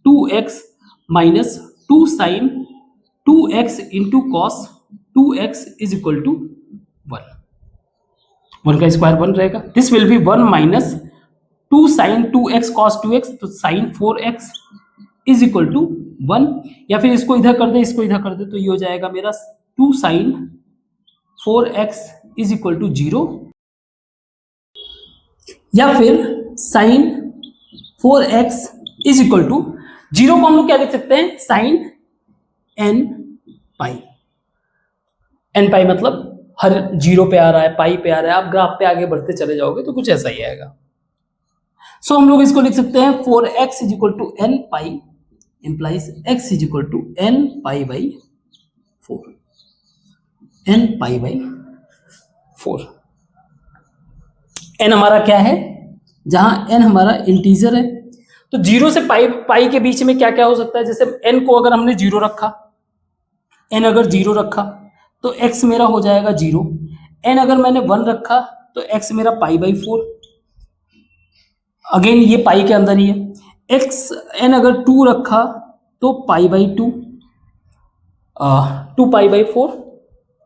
[SPEAKER 1] 2x - 2 sin 2x into cos 2x is equal to 1। 1 का स्क्वायर 1 रहेगा, this will be 1 - 2 sin 2x cos 2x, तो sin 4x is equal to 1, या फिर इसको इधर कर दे, इसको इधर कर दे, तो ये हो जाएगा मेरा 2 sin 4x is equal to 0, या फिर sin 4x is equal to 0 को हम लोग क्या लिख सकते हैं, sin n पाई। n पाई मतलब हर 0 पे आ रहा है, पाई पे आ रहा है, आप ग्राफ पे आगे बढ़ते चले जाओगे तो कुछ ऐसा ही आएगा। सो हम लोग इसको लिख सकते हैं 4x is equal to n pi implies x is equal to n π/4, n π/4। n हमारा क्या है, जहां n हमारा इंटीजर है, तो 0 से पाई के बीच में क्या क्या हो सकता है। जैसे n को अगर हमने 0 रखा, n अगर 0 रखा तो x मेरा हो जाएगा 0, n अगर मैंने 1 रखा तो x मेरा π/4, अगेन ये पाई के अंदर ही है। n अगर 2 रखा तो π/2, 2 π/4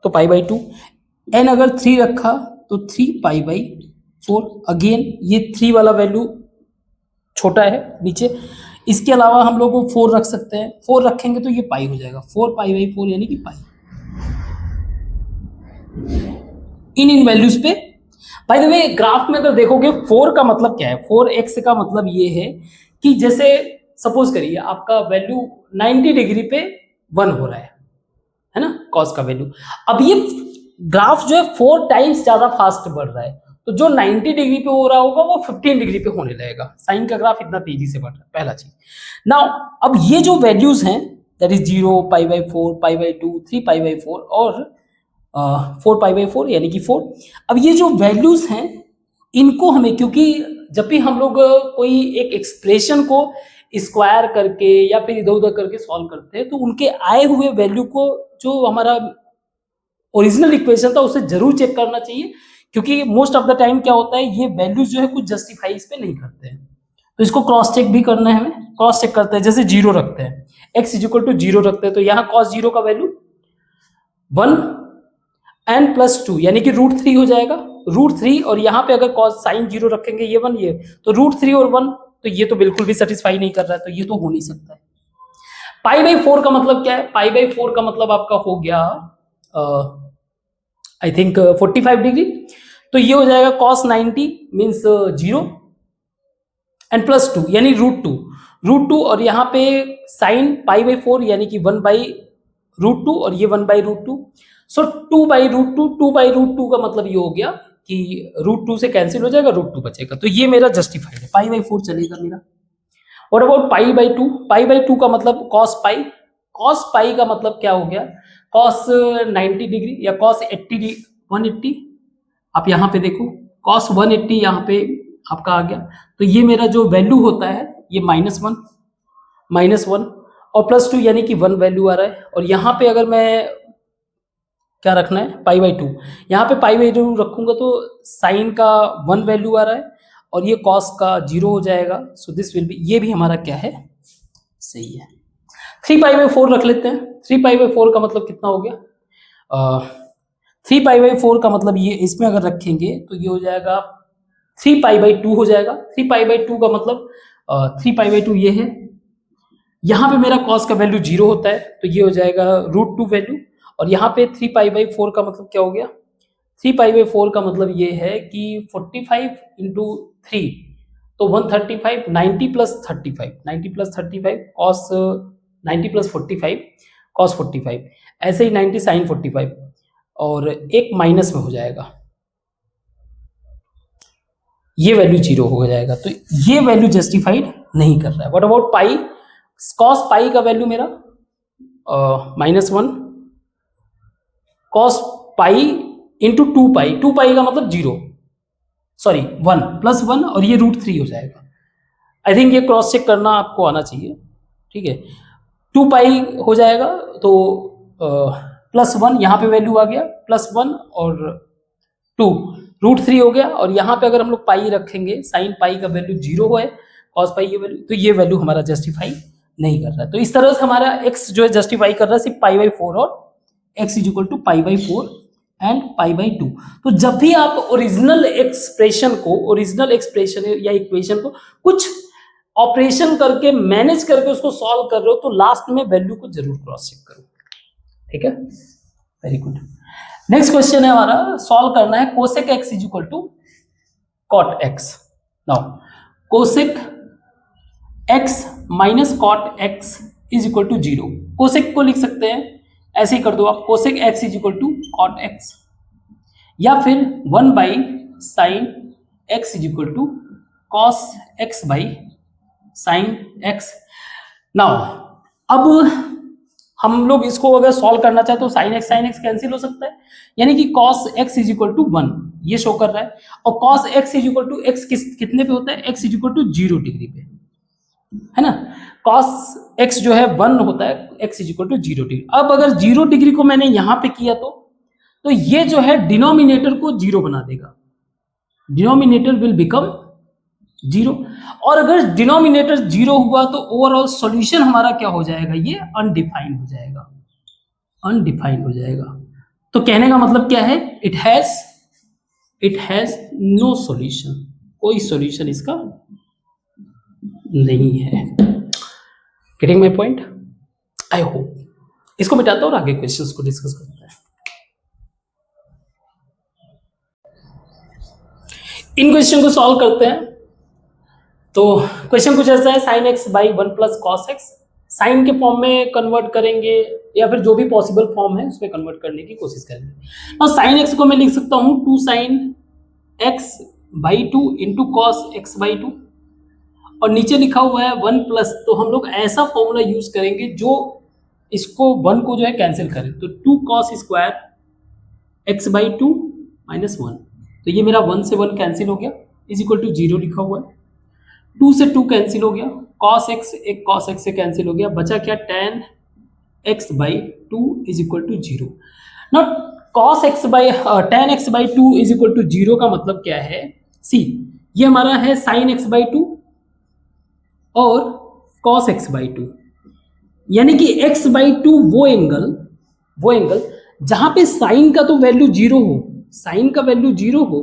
[SPEAKER 1] तो π/2, n अगर 3 रखा तो 3 π/4, अगेन ये 3 वाला वैल्यू छोटा है नीचे। इसके अलावा हम लोग को 4 रख सकते हैं, 4 रखेंगे तो ये पाई हो जाएगा, 4 π/4 यानी कि पाई। इन वैल्यूज पे बाय द वे ग्राफ में अगर देखोगे 4 का मतलब क्या है, 4x का मतलब ये है कि जैसे सपोज करिए आपका वैल्यू 90 डिग्री पे 1 हो रहा है ना, कॉस का वैल्यू। अब ये ग्राफ जो है 4 टाइम्स ज्यादा फास्ट बढ़ रहा है, तो जो 90 डिग्री पे हो रहा होगा वो 15 डिग्री पे होने लगेगा। साइन का ग्राफ इतना तेजी से बढ़ रहा है, पहला चीज। नाउ अब ये जो वैल्यूज हैं, दैट इज 0, π/4, π/2, 3π/4 और 4π/4 यानी कि 4। अब ये जो वैल्यूज हैं इनको हमें, क्योंकि जब भी हम लोग कोई एक एक्सप्रेशन को स्क्वायर करके या फिर इधर उधर करके सॉल्व करते हैं, तो उनके आए हुए वैल्यू को जो हमारा ओरिजिनल इक्वेशन था उसे जरूर चेक करना चाहिए, क्योंकि मोस्ट ऑफ द टाइम क्या होता है, ये वैल्यूज जो है कुछ जस्टिफाई इस पे नहीं करते हैं। तो इसको क्रॉस चेक भी करना है, हमें क्रॉस चेक करते हैं। जैसे 0 रखते हैं, x = 0 रखते हैं, तो यहाँ cos 0 का वैल्यू 1 n + 2 यानी कि √3 हो जाएगा, √3। और यहाँ पे अगर cos sin 0 रखेंगे, ये 1 ये, तो √3 और 1, तो ये तो बिल्कुल भी सेटिस्फाई नहीं कर रहा है, तो ये तो हो नहीं सकता है। π/4 का मतलब क्या है? π/4 का मतलब आपका हो गया आई थिंक 45 डिग्री, तो ये हो जाएगा cos 90 मीन्स 0 n + 2 यानी √2 और यहाँ पे sin π/4 यानी कि 1/√2 और ये 1/√2। सो 2/√2 का मतलब ये हो गया कि √2 से कैंसिल हो जाएगा, √2 बचेगा, तो ये मेरा जस्टिफाइड है, π/4 चलेगा मेरा। और अबाउट π/2 का मतलब cos π का मतलब क्या हो गया, cos 90 डिग्री या cos 180, आप यहाँ पे देखो cos 180 यहाँ पे आपका आ गया, तो ये मेरा जो वैल्यू होता है ये -1 और +2 यानी कि 1 वैल्यू आ रहा है। और यहाँ पे अगर मैं क्या रखना है, π/2, यहाँ पे π/2 रखूंगा तो साइन का 1 वैल्यू आ रहा है और ये cos का 0 हो जाएगा। सो दिस विल बी, ये भी हमारा क्या है, सही है। 3π/4 रख लेते हैं। 3π/4 का मतलब कितना हो गया, 3π/4 का मतलब ये इसमें अगर रखेंगे तो ये हो जाएगा 3π/2 हो जाएगा। 3π/2 का मतलब 3π/2 ये है, यहाँ पे मेरा cos का वैल्यू 0 होता है, तो ये हो जाएगा √2 वैल्यू। और यहाँ पे 3π/4 का मतलब क्या हो गया, 3π/4 का मतलब ये है कि 45 × 3 तो 135, 90 + 35 cos 90 + 45 cos 45, ऐसे ही 90 sin 45 और एक माइनस में हो जाएगा, ये वैल्यू 0 हो जाएगा, तो ये वैल्यू जस्टिफाइड नहीं कर रहा है। व्हाट अबाउट पाई, cos पाई का वैल्यू मेरा -1 cos पाई इंटू 2π का मतलब 0, सॉरी 1 +1 और ये √3 हो जाएगा। आई थिंक ये क्रॉस चेक करना आपको आना चाहिए, ठीक है। 2π हो जाएगा तो +1 यहाँ पे वैल्यू आ गया, +1 और 2 √3 हो गया। और यहाँ पे अगर हम लोग पाई रखेंगे, साइन पाई का वैल्यू 0 है, cos पाई की वैल्यू, तो ये वैल्यू हमारा जस्टिफाई नहीं कर रहा है। तो इस तरह से हमारा x जो है जस्टिफाई कर रहा है सिर्फ π/4 और x = π/4 एंड π/2। तो जब भी आप ओरिजिनल एक्सप्रेशन या इक्वेशन को कुछ ऑपरेशन करके मैनेज करके उसको सॉल्व कर रहे हो, तो लास्ट में वैल्यू को जरूर क्रॉस चेक करो, ठीक है। Very good. नेक्स्ट क्वेश्चन है हमारा, सॉल्व करना है cosec x = cot x। Now cosec x - cot x = 0। cosec को लिख सकते हैं, ऐसे ही कर दो आप, cosec x = cot x, या फिर 1/sin x = cos x/sin x। Now अब हम लोग इसको अगर सॉल्व करना चाहे तो sin x कैंसिल हो सकता है, यानी कि cos x = 1 ये शो कर रहा है, और cos x = x कितने पे होता है, x = 0 डिग्री पे, है ना। cos x जो है 1 होता है, x = 0 डिग्री। अब अगर 0 डिग्री को मैंने यहां पे किया तो ये जो है डिनोमिनेटर को 0 बना देगा, डिनोमिनेटर विल बिकम 0। और अगर डिनोमिनेटर 0 हुआ तो ओवरऑल सॉल्यूशन हमारा क्या हो जाएगा, ये अनडिफाइंड हो जाएगा। तो कहने का मतलब क्या है, इट हैज नो सॉल्यूशन, कोई सॉल्यूशन इसका नहीं है। Getting my point? I hope. इसको मिटाता हूं और आगे क्वेश्चंस को डिस्कस करते हैं। इन क्वेश्चन को सॉल्व करते हैं। तो क्वेश्चन कुछ ऐसा है, sine x by one plus cos x, sine के फॉर्म में कन्वर्ट करेंगे या फिर जो भी पॉसिबल फॉर्म है उसमें कन्वर्ट करने की कोशिश करेंगे। और साइन एक्स को मैं लिख सकता हूं two sine x by two into cos x by two, और नीचे लिखा हुआ है वन प्लस, तो हम लोग ऐसा फॉर्मूला यूज करेंगे जो इसको वन को जो है कैंसिल करे, तो two cos square x by two minus one, तो ये मेरा वन से वन कैंसिल हो गया, इज इक्वल टू जीरो लिखा हुआ है, टू से टू कैंसिल हो गया, कॉस एक्स एक कॉस एक्स से कैंसिल हो गया, बचा क्या tan x by two is equal to zero. Not cos x by tan x by two is equal to zero का मतलब क्या है, सी ये हमारा है साइन एक्स बाई टू और कॉस एक्स बाई टू, यानी कि एक्स बाई टू वो एंगल जहां पे साइन का तो वैल्यू जीरो हो, साइन का वैल्यू जीरो हो,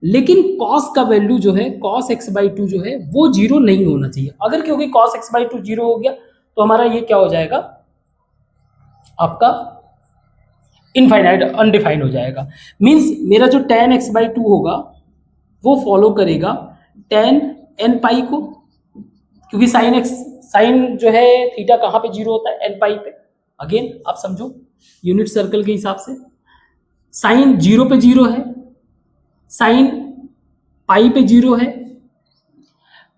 [SPEAKER 1] लेकिन कॉस का वैल्यू जो है कॉस एक्स बाई टू जो है वो जीरो नहीं होना चाहिए। अगर क्योंकि cos x by to zero हो गया तो हमारा ये क्या हो जाएगा, आपका इनफाइनाइट अनडिफाइंड हो जाएगा। मींस मेरा जो टेन एक्स बाई टू होगा वो फॉलो करेगा टेन एन पाई को, क्योंकि साइन जो है थीटा कहाँ पे जीरो होता है, एन पाई पे। अगेन आप समझो यूनिट सर्कल के हिसाब से साइन जीरो पे जीरो है, साइन पाई पे जीरो है,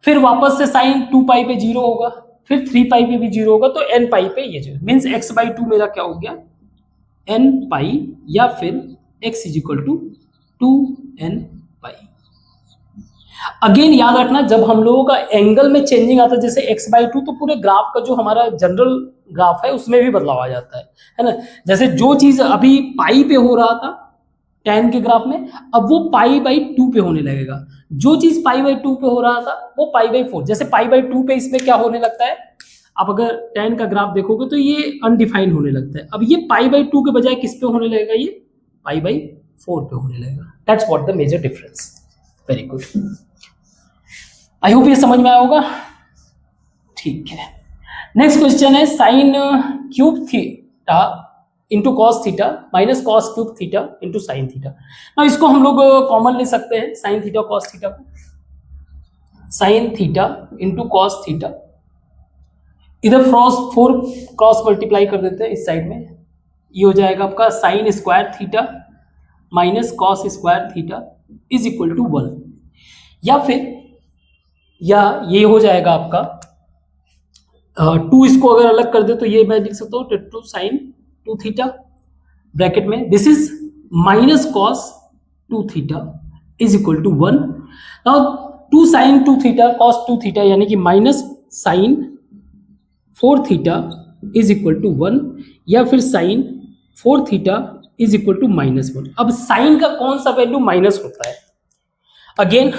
[SPEAKER 1] फिर वापस से साइन टू पाई पे जीरो होगा, फिर थ्री पाई पे भी जीरो होगा, तो एन पाई पे ये जो मीन्स एक्स बाई टू मेरा क्या हो गया एन पाई, या फिर x is equal to two n pi. Again याद रखना जब हम लोगों का एंगल में चेंजिंग आता है जैसे एक्स बाई टू, तो पूरे ग्राफ का जो हमारा जनरल ग्राफ है उसमें भी बदलाव आ जाता है ना। जैसे जो चीज अभी पाई पे हो रहा था टेन के ग्राफ में, अब वो पाई बाई टू पे होने लगेगा, जो चीज पाई बाई टू पे हो रहा था वो पाई बाई फोर, जैसे पाई बाई टू पे इसमें क्या होने लगता है, आप अगर टेन का ग्राफ देखोगे तो ये अनडिफाइंड होने लगता है, अब ये पाई बाई टू के बजाय किस पे होने लगेगा, ये पाई बाई फोर पे होने लगेगा। That's what the major difference. Very good, I hope ये समझ में आया होगा। ठीक है, नेक्स्ट क्वेश्चन है sine cube theta into cos theta minus cos cube theta into sine theta. ना इसको हम लोग कॉमन ले सकते हैं, साइन थीटा कॉस थीटा को, sine theta into cos theta, इधर फोर क्रॉस मल्टीप्लाई कर देते हैं इस साइड में, ये हो जाएगा आपका sine square theta minus cos square theta is equal to one, या फिर या ये हो जाएगा आपका टू, इसको अगर अलग कर दे तो ये मैं लिख सकता हूँ two sine two theta bracket में this is minus cos two theta is equal to one. Now two sine two theta cos two theta यानी कि minus sine four theta is equal to one, या फिर sine four theta is equal to minus one. अब sine का कौन सा value minus होता है, अगेन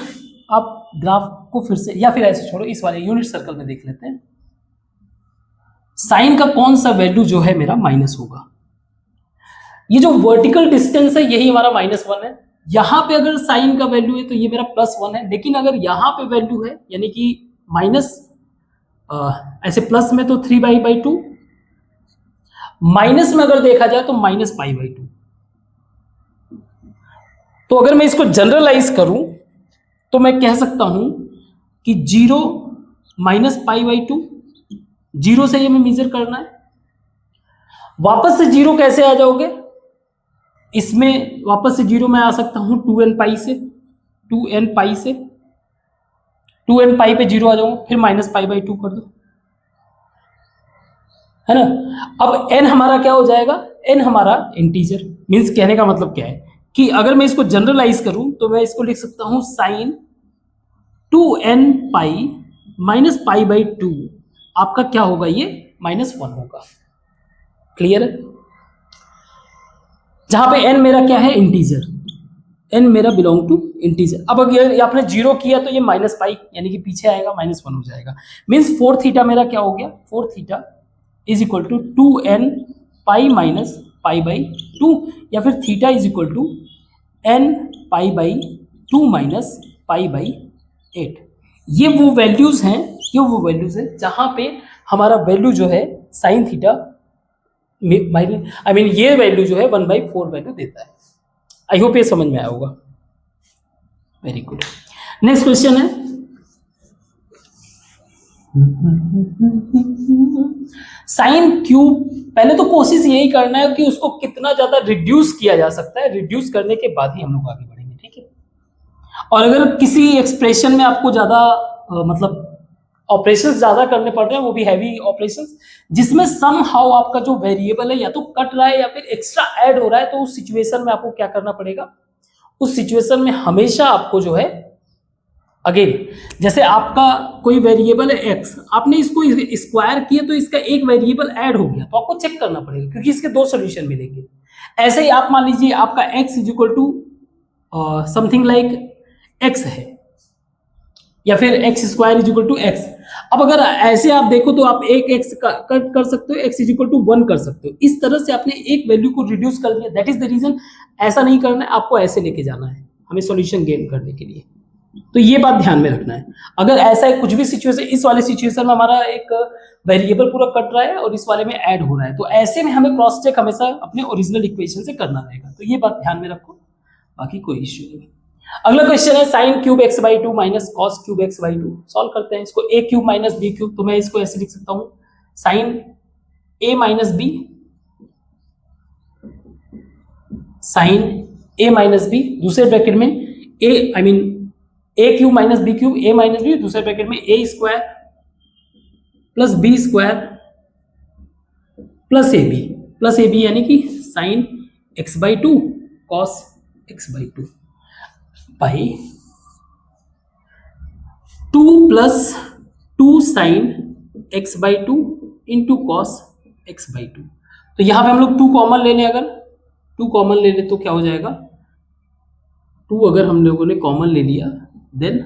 [SPEAKER 1] आप ग्राफ को फिर से या फिर ऐसे छोड़ो, इस वाले यूनिट सर्कल में देख लेते हैं, साइन का कौन सा वैल्यू जो है मेरा माइनस होगा। ये जो वर्टिकल डिस्टेंस है यही हमारा माइनस वन है, यहां पे अगर साइन का वैल्यू है तो ये मेरा प्लस वन है, लेकिन अगर यहां पे वैल्यू है यानी कि माइनस ऐसे प्लस में तो थ्री बाई टू, माइनस में अगर देखा जाए तो माइनस पाई बाई टू। तो अगर मैं इसको जनरलाइज करूं तो मैं कह सकता हूं कि zero minus pi by to, zero से ये मैं मेजर करना है, वापस से जीरो कैसे आ जाओगे, इसमें वापस से जीरो में आ सकता हूं टू एन पाई से, टू एन पाई से, टू एन पाई पे जीरो आ जाऊंगा, फिर माइनस पाई बाई टू कर दो, है ना। अब एन हमारा क्या हो जाएगा, एन हमारा इंटीजर, मीन्स कहने का मतलब क्या है कि अगर मैं इसको जनरलाइज करूं तो मैं इसको लिख सकता हूं sine two n pi minus pi by two, आपका क्या होगा, ये माइनस वन होगा। क्लियर है, जहां पे एन मेरा क्या है इंटीजर, एन मेरा बिलोंग टू इंटीजर। अब अगर ये आपने जीरो किया तो ये माइनस पाई यानी कि पीछे आएगा, माइनस वन हो जाएगा, मीन्स फोर थीटा मेरा क्या हो गया, four theta is equal to two n pi minus pi by two, या फिर theta is equal to n pi by two minus pi by eight. ये वो वैल्यूज हैं, ये वो वैल्यूज है जहां पे हमारा वैल्यू जो है साइन थीटा आई मीन ये वैल्यू जो है वन बाई फोर वैल्यू देता है। आई होप ये समझ में आया होगा। वेरी गुड, नेक्स्ट क्वेश्चन है साइन क्यूब, पहले तो कोशिश यही करना है कि उसको कितना ज्यादा रिड्यूस किया जा सकता है, रिड्यूस करने के बाद ही हम लोग आगे बढ़ेंगे, ठीक है। और अगर किसी एक्सप्रेशन में आपको ज्यादा मतलब ऑपरेशंस ज्यादा करने पड़ रहे हैं, वो भी हैवी ऑपरेशंस, जिसमें सम हाउ आपका जो वेरिएबल है या तो कट रहा है या फिर एक्स्ट्रा ऐड हो रहा है, तो उस सिचुएशन में आपको क्या करना पड़ेगा, उस सिचुएशन में हमेशा आपको जो है, अगेन जैसे आपका कोई वेरिएबल है एक्स, आपने इसको स्क्वायर किया तो इसका एक वेरिएबल ऐड हो गया, तो आपको चेक करना पड़ेगा क्योंकि इसके दो सोल्यूशन मिलेंगे। ऐसे ही आप मान लीजिए आपका x is equal to something like x है, या फिर x square is equal to x. अब अगर ऐसे आप देखो तो आप एक x कट कर सकते हो, x इज इक्वल टू 1 कर सकते हो, इस तरह से आपने एक वैल्यू को रिड्यूस कर दिया। दैट इज द रीजन ऐसा नहीं करना है, आपको ऐसे लेके जाना है हमें सॉल्यूशन गेन करने के लिए। तो ये बात ध्यान में रखना है। अगर ऐसा है कुछ भी सिचुएशन, इस वाले सिचुएशन में हमारा एक वेरिएबल पूरा कट रहा है और इस वाले में ऐड हो रहा है, तो ऐसे में हमें क्रॉस चेक हमेशा अपने ओरिजिनल इक्वेशन से करना रहेगा। तो ये बात ध्यान में रखो, बाकी कोई इश्यू नहीं। अगला क्वेश्चन है sine cube x by two minus cos cube x by two. Solve करते हैं इसको। A cube minus B cube, तो मैं इसको ऐसे लिख सकता हूँ साइन ए माइनस बी, साइन ए माइनस बी, दूसरे ब्रैकेट में A, I mean A cube minus B cube, A minus B, दूसरे ब्रैकेट में A square plus B square plus A B यानी कि sine x by two cos x by two by 2 plus 2 sine x by two into cos x by two. तो यहां पे हम लोग 2 common ले लें, अगर 2 कॉमन ले लें तो क्या हो जाएगा, 2 अगर हम लोगों ने कॉमन ले लिया then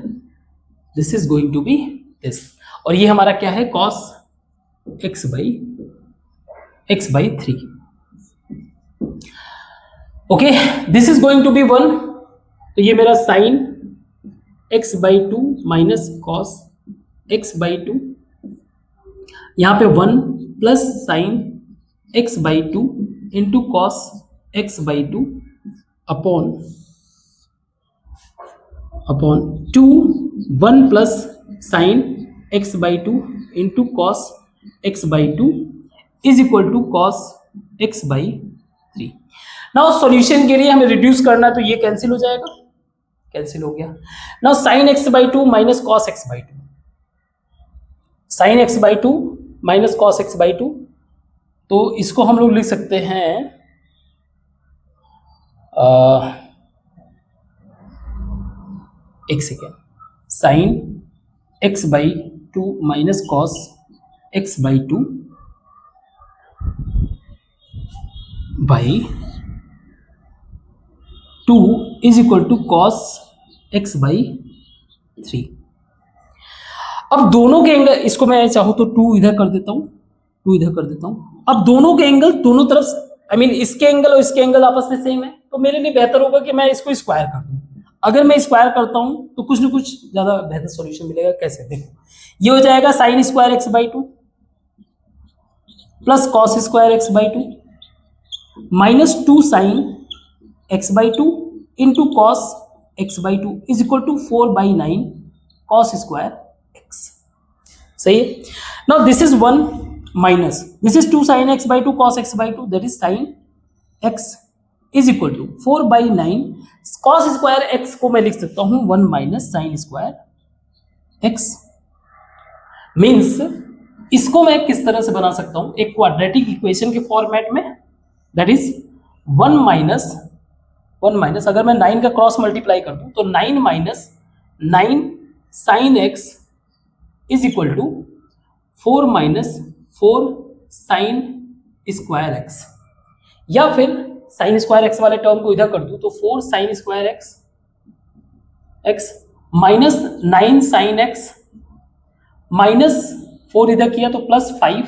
[SPEAKER 1] this is going to be this, और ये हमारा क्या है cos x by 3। Okay, this is going to be 1, तो ये मेरा sine x by two minus cos x by two, यहां पे 1 plus sine x by two into cos x by two upon 2, 1 plus sine x by two into cos x by two is equal to cos x by 3। Now solution के लिए हमें reduce करना है, तो ये cancel हो जाएगा, cancel हो गया। Now sine x by two minus cos x by two, sine x by two minus cos x by two, तो इसको हम लोग लिख सकते हैं एक second, sine x by two minus cos x by two by 2 is equal to cos x by 3। अब दोनों के एंगल, इसको मैं चाहूं तो 2 इधर कर देता हूं, 2 इधर कर देता हूं। अब दोनों के एंगल दोनों तरफ, आई मीन इसके एंगल और इसके एंगल आपस में सेम है, तो मेरे लिए बेहतर होगा कि मैं इसको स्क्वायर कर दूं। अगर मैं स्क्वायर करता हूं तो कुछ ना कुछ ज्यादा बेहतर सॉल्यूशन मिलेगा। कैसे, देखो ये हो जाएगा sine square x by two plus cos square x by two minus 2 sine x by two into cos x by two is equal to 4/9 cos square x. सही है। Now this is 1 minus this is 2 sine x by two cos x by two, that is sine x is equal to 4/9 cos square x को मैं लिख सकता हूं 1 minus sine square x. Means इसको मैं किस तरह से बना सकता हूं, एक क्वाड्रेटिक इक्वेशन के फॉर्मेट में, दैट इज 1 माइनस अगर मैं 9 का क्रॉस मल्टीप्लाई कर दूं तो 9 minus 9 sine x is equal to 4 minus 4 sine square x, या फिर साइन स्क्वायर एक्स वाले टर्म को इधर कर दूं तो 4 sine square x minus 9 sine x minus 4 इधर किया तो प्लस 5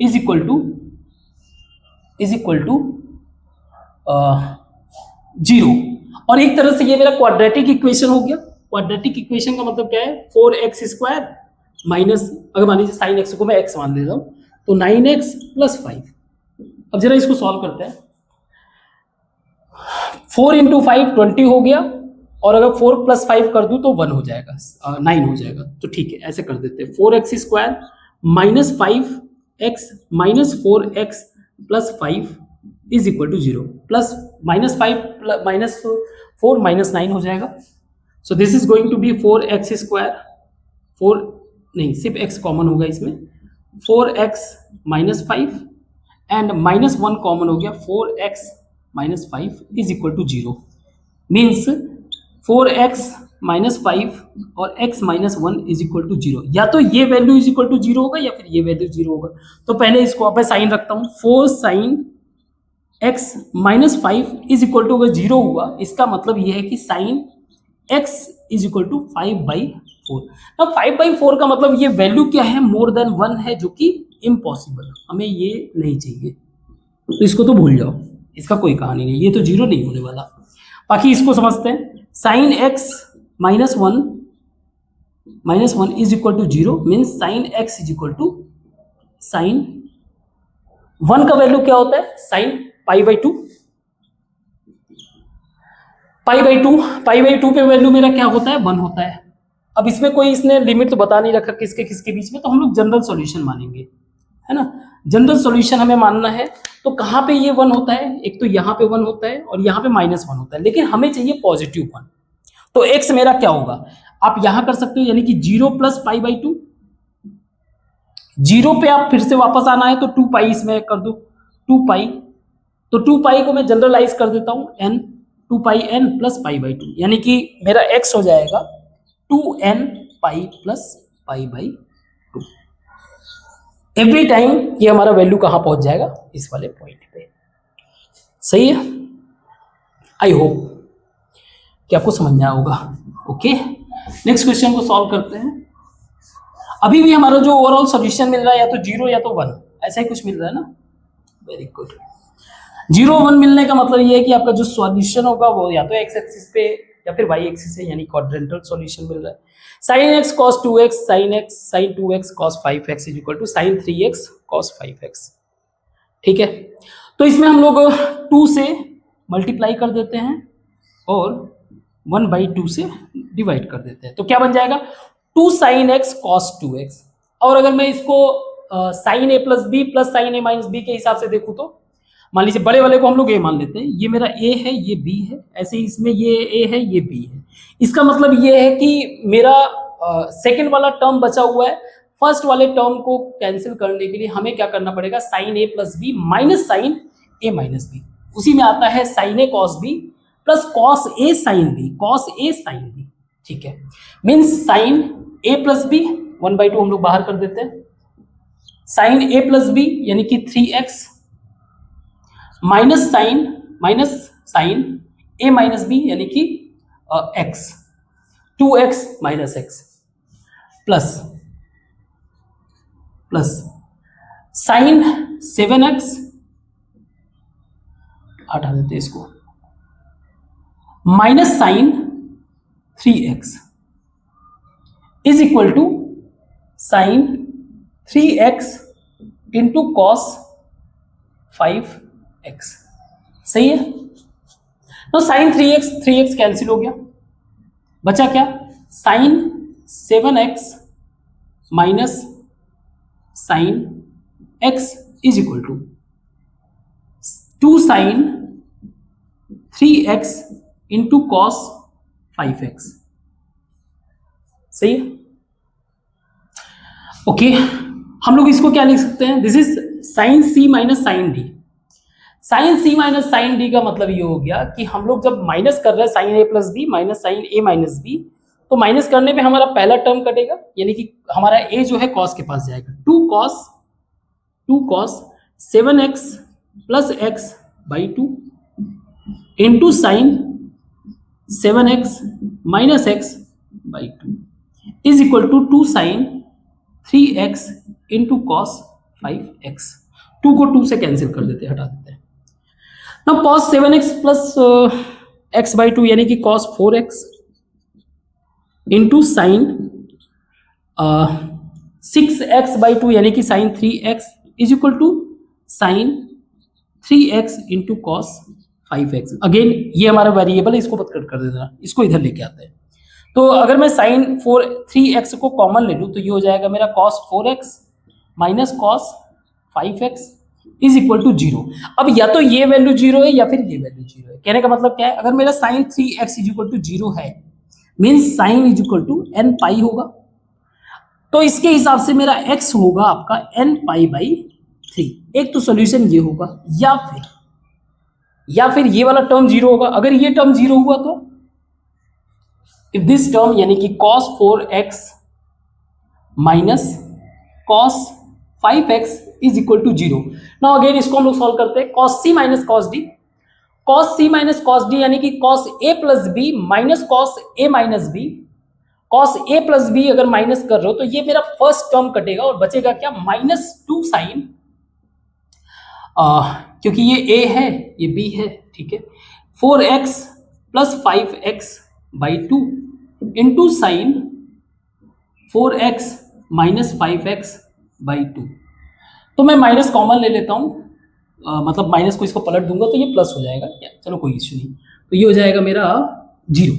[SPEAKER 1] इज इक्वल टू 0। और एक तरह से ये मेरा क्वाड्रेटिक इक्वेशन हो गया। क्वाड्रेटिक इक्वेशन का मतलब क्या है, 4x स्क्वायर माइनस, अगर मान लीजिए साइन एक्स को मैं x मान लेता हूं तो 9x प्लस 5। अब जरा इसको सॉल्व करते हैं। 4 इंटू 5 20 हो गया, और अगर 4 + 5 कर दूं तो 1 हो जाएगा, 9 हो जाएगा। तो ठीक है, ऐसे कर देते हैं, 4x square minus 5x minus 4x plus 5 is equal to 0, plus minus 5 minus 4 minus 9 हो जाएगा। So this is going to be 4x square, 4 नहीं, सिर्फ x कॉमन होगा इसमें, 4x minus 5 and minus 1 common हो गया, 4x minus 5 is equal to 0। मीन्स 4x minus 5 और x minus 1 is equal to 0। या तो ये वैल्यू इज इक्वल टू 0 होगा या फिर ये वैल्यू 0 होगा। तो पहले इसको आप साइन रखता हूं, 4 sine x minus 5 is equal to अगर 0 हुआ, इसका मतलब ये है कि sine x is equal to 5/4। अब 5/4 का मतलब ये वैल्यू क्या है, मोर देन 1 है, जो कि इम्पॉसिबल, हमें ये नहीं चाहिए, तो इसको तो भूल जाओ, इसका कोई कहानी नहीं, ये तो 0 नहीं होने वाला। बाकी इसको समझते हैं, sine x minus 1 is equal to 0 means sine x is equal to sine 1 का वैल्यू क्या होता है, साइन π/2, π/2 पे वैल्यू मेरा क्या होता है, 1 होता है। अब इसमें कोई इसने लिमिट तो बता नहीं रखा किसके किसके बीच में, तो हम लोग जनरल सॉल्यूशन मानेंगे, है ना। जनरल सॉल्यूशन हमें मानना है, तो कहाँ पे ये 1 होता है, एक तो यहाँ पे 1 होता है और यहाँ पे -1 होता है, लेकिन हमें चाहिए पॉजिटिव 1। तो x मेरा क्या होगा, आप यहां कर सकते हो, यानी कि 0 + π/2, 0 पे आप फिर से वापस आना है तो 2π इसमें कर दो, 2π, तो 2π को मैं जनरलाइज कर देता हूं n, 2πn + π/2, यानी कि मेरा x हो जाएगा 2nπ + π/2। एवरी टाइम ये हमारा वैल्यू कहां पहुंच जाएगा, इस वाले पॉइंट पे। सही है, आई होप कि आपको समझ में आया होगा। ओके, नेक्स्ट क्वेश्चन को सॉल्व करते हैं। अभी भी हमारा जो ओवरऑल सॉल्यूशन मिल रहा है या तो 0 या तो 1, ऐसा ही कुछ मिल रहा है ना। Very good. 0 1 मिलने का मतलब ये है कि आपका जो सॉल्यूशन होगा वो या तो x एक्सिस पे या फिर y एक्सिस है, यानी क्वाड्रेंटल सॉल्यूशन मिल रहा है। sin x cos 2x sin 2x cos 5x is equal to sin 3x cos 5x। ठीक है, तो इसमें हम लोग 2 से मल्टीप्लाई कर देते हैं और 1/2 से डिवाइड कर देते हैं, तो क्या बन जाएगा, 2 sin x cos 2x। और अगर मैं इसको sin a + b + sin a - b के हिसाब से देखूं, तो मान लीजिए बड़े वाले को हम लोग a मान लेते हैं, ये मेरा a है, ये b है, ऐसे ही इसमें ये a है, ये b है। इसका मतलब ये है कि मेरा सेकंड वाला टर्म बचा हुआ है, फर्स्ट वाले टर्म को कैंसिल करने के लिए हमें क्या करना पड़ेगा, sin a + b minus sin a - b, उसी में आता है sin a cos b plus cos a sin b। ठीक है, मीन्स sin a + b 1/2 हम लोग बाहर कर देते हैं, sin a + b यानी कि 3x minus sin a - b यानी कि x, 2x - x plus sin 7x, हटा देते हैं इसको, minus sin 3x is equal to sin 3x into cos 5x। सही है, तो sin 3x कैंसिल हो गया, बचा क्या, sin 7x minus sin x is equal to 2 sin 3x into cos 5x। सही है, ओके। हम लोग इसको क्या लिख सकते हैं, this is sin c minus sin d। sin c minus sin d का मतलब ये हो गया कि हम लोग जब माइनस कर रहे हैं sin a + b minus sin a - b, तो माइनस करने पे हमारा पहला टर्म कटेगा, यानी कि हमारा a जो है cos के पास जाएगा, 2 cos 7x plus x/2 into sin 7x minus x/2 is equal to 2 sin 3x into cos 5x। 2 को 2 से कैंसिल कर देते हैं, हटा देते हैं। ना cos 7x प्लस x/2 यानी कि cos 4x into sine 6x/2 यानी कि sin 3x is equal to sin 3x into cos 5x। Again ये हमारा वेरिएबल है, इसको मत कट कर देना, इसको इधर लेके आते हैं। तो अगर मैं साइन 3x को कॉमन ले लूँ तो ये हो जाएगा मेरा cos 4x minus cos 5x is equal to 0। अब या तो ये वैल्यू 0 है या फिर ये वैल्यू 0 है। कहने का मतलब क्या है, अगर मेरा sign 3x is equal to 0 है means sine is equal to n pi होगा। तो इसके हिसाब से मेरा x होगा आपका n पाई बाई 3। एक तो सॉल्यूशन ये होगा, या फिर ये वाला टर्म 0 होगा। अगर ये टर्म 0 हुआ तो इफ दिस टर्म यानी कि cos 4x minus cos 5x is equal to 0। Now again इसको हम लोग सॉल्व करते हैं। cos c minus cos d, cos c minus cos d यानी कि cos a plus b minus cos a minus b। cos a plus b अगर minus कर रहे हो तो ये मेरा फर्स्ट टर्म कटेगा और बचेगा क्या, -2 साइन, क्योंकि ये a है ये b है, ठीक है, 4x plus 5x by 2 into sign 4x minus 5x by 2। तो मैं माइनस कॉमन ले लेता हूँ, मतलब माइनस को इसको पलट दूंगा तो ये प्लस हो जाएगा, चलो कोई इश्यू नहीं। तो ये हो जाएगा मेरा 0।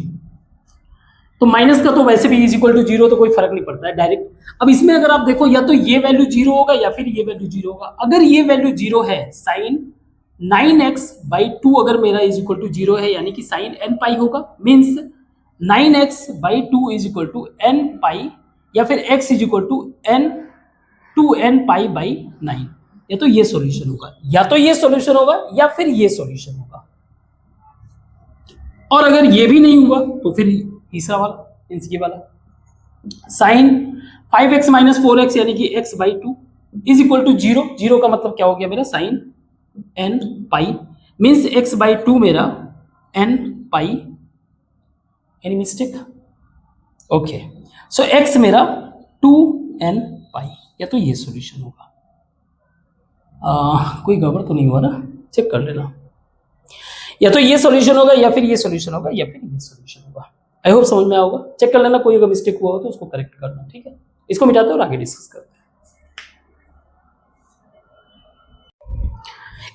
[SPEAKER 1] तो माइनस का तो वैसे भी इज इक्वल टू 0, तो कोई फर्क नहीं पड़ता है डायरेक्ट। अब इसमें अगर आप देखो या तो ये वैल्यू 0 होगा या फिर ये वैल्यू 0 होगा। अगर ये वैल्यू 0 है, साइन 9x बाई 2 अगर मेरा इज इक्वल टू 0 है यानी कि साइन n पाई होगा, means 9x by 2 is equal to n pi, या फिर x is equal to n 2n pi by 9। या तो ये सॉल्यूशन होगा, या तो ये सॉल्यूशन होगा या फिर ये सॉल्यूशन होगा। और अगर ये भी नहीं हुआ तो फिर तीसरा वाला इनकी वाला साइन 5x माइनस 4x यानी कि x by 2 is equal to 0। 0 का मतलब क्या हो गया मेरा, sine n pi, means x by 2 मेरा n pi. Any mistake? Okay, so x मेरा 2n पाई, या तो ये सॉल्यूशन होगा। कोई गड़बड़ तो नहीं हुआ ना, चेक कर लेना। या तो ये सॉल्यूशन होगा या फिर ये सॉल्यूशन होगा या फिर ये सॉल्यूशन होगा। आई होप समझ में आओगे, चेक कर लेना, कोई अगर मिस्टेक हुआ हो तो उसको करेक्ट करना, ठीक है। इसको मिटाते हैं और आगे डिस्कस करते हैं।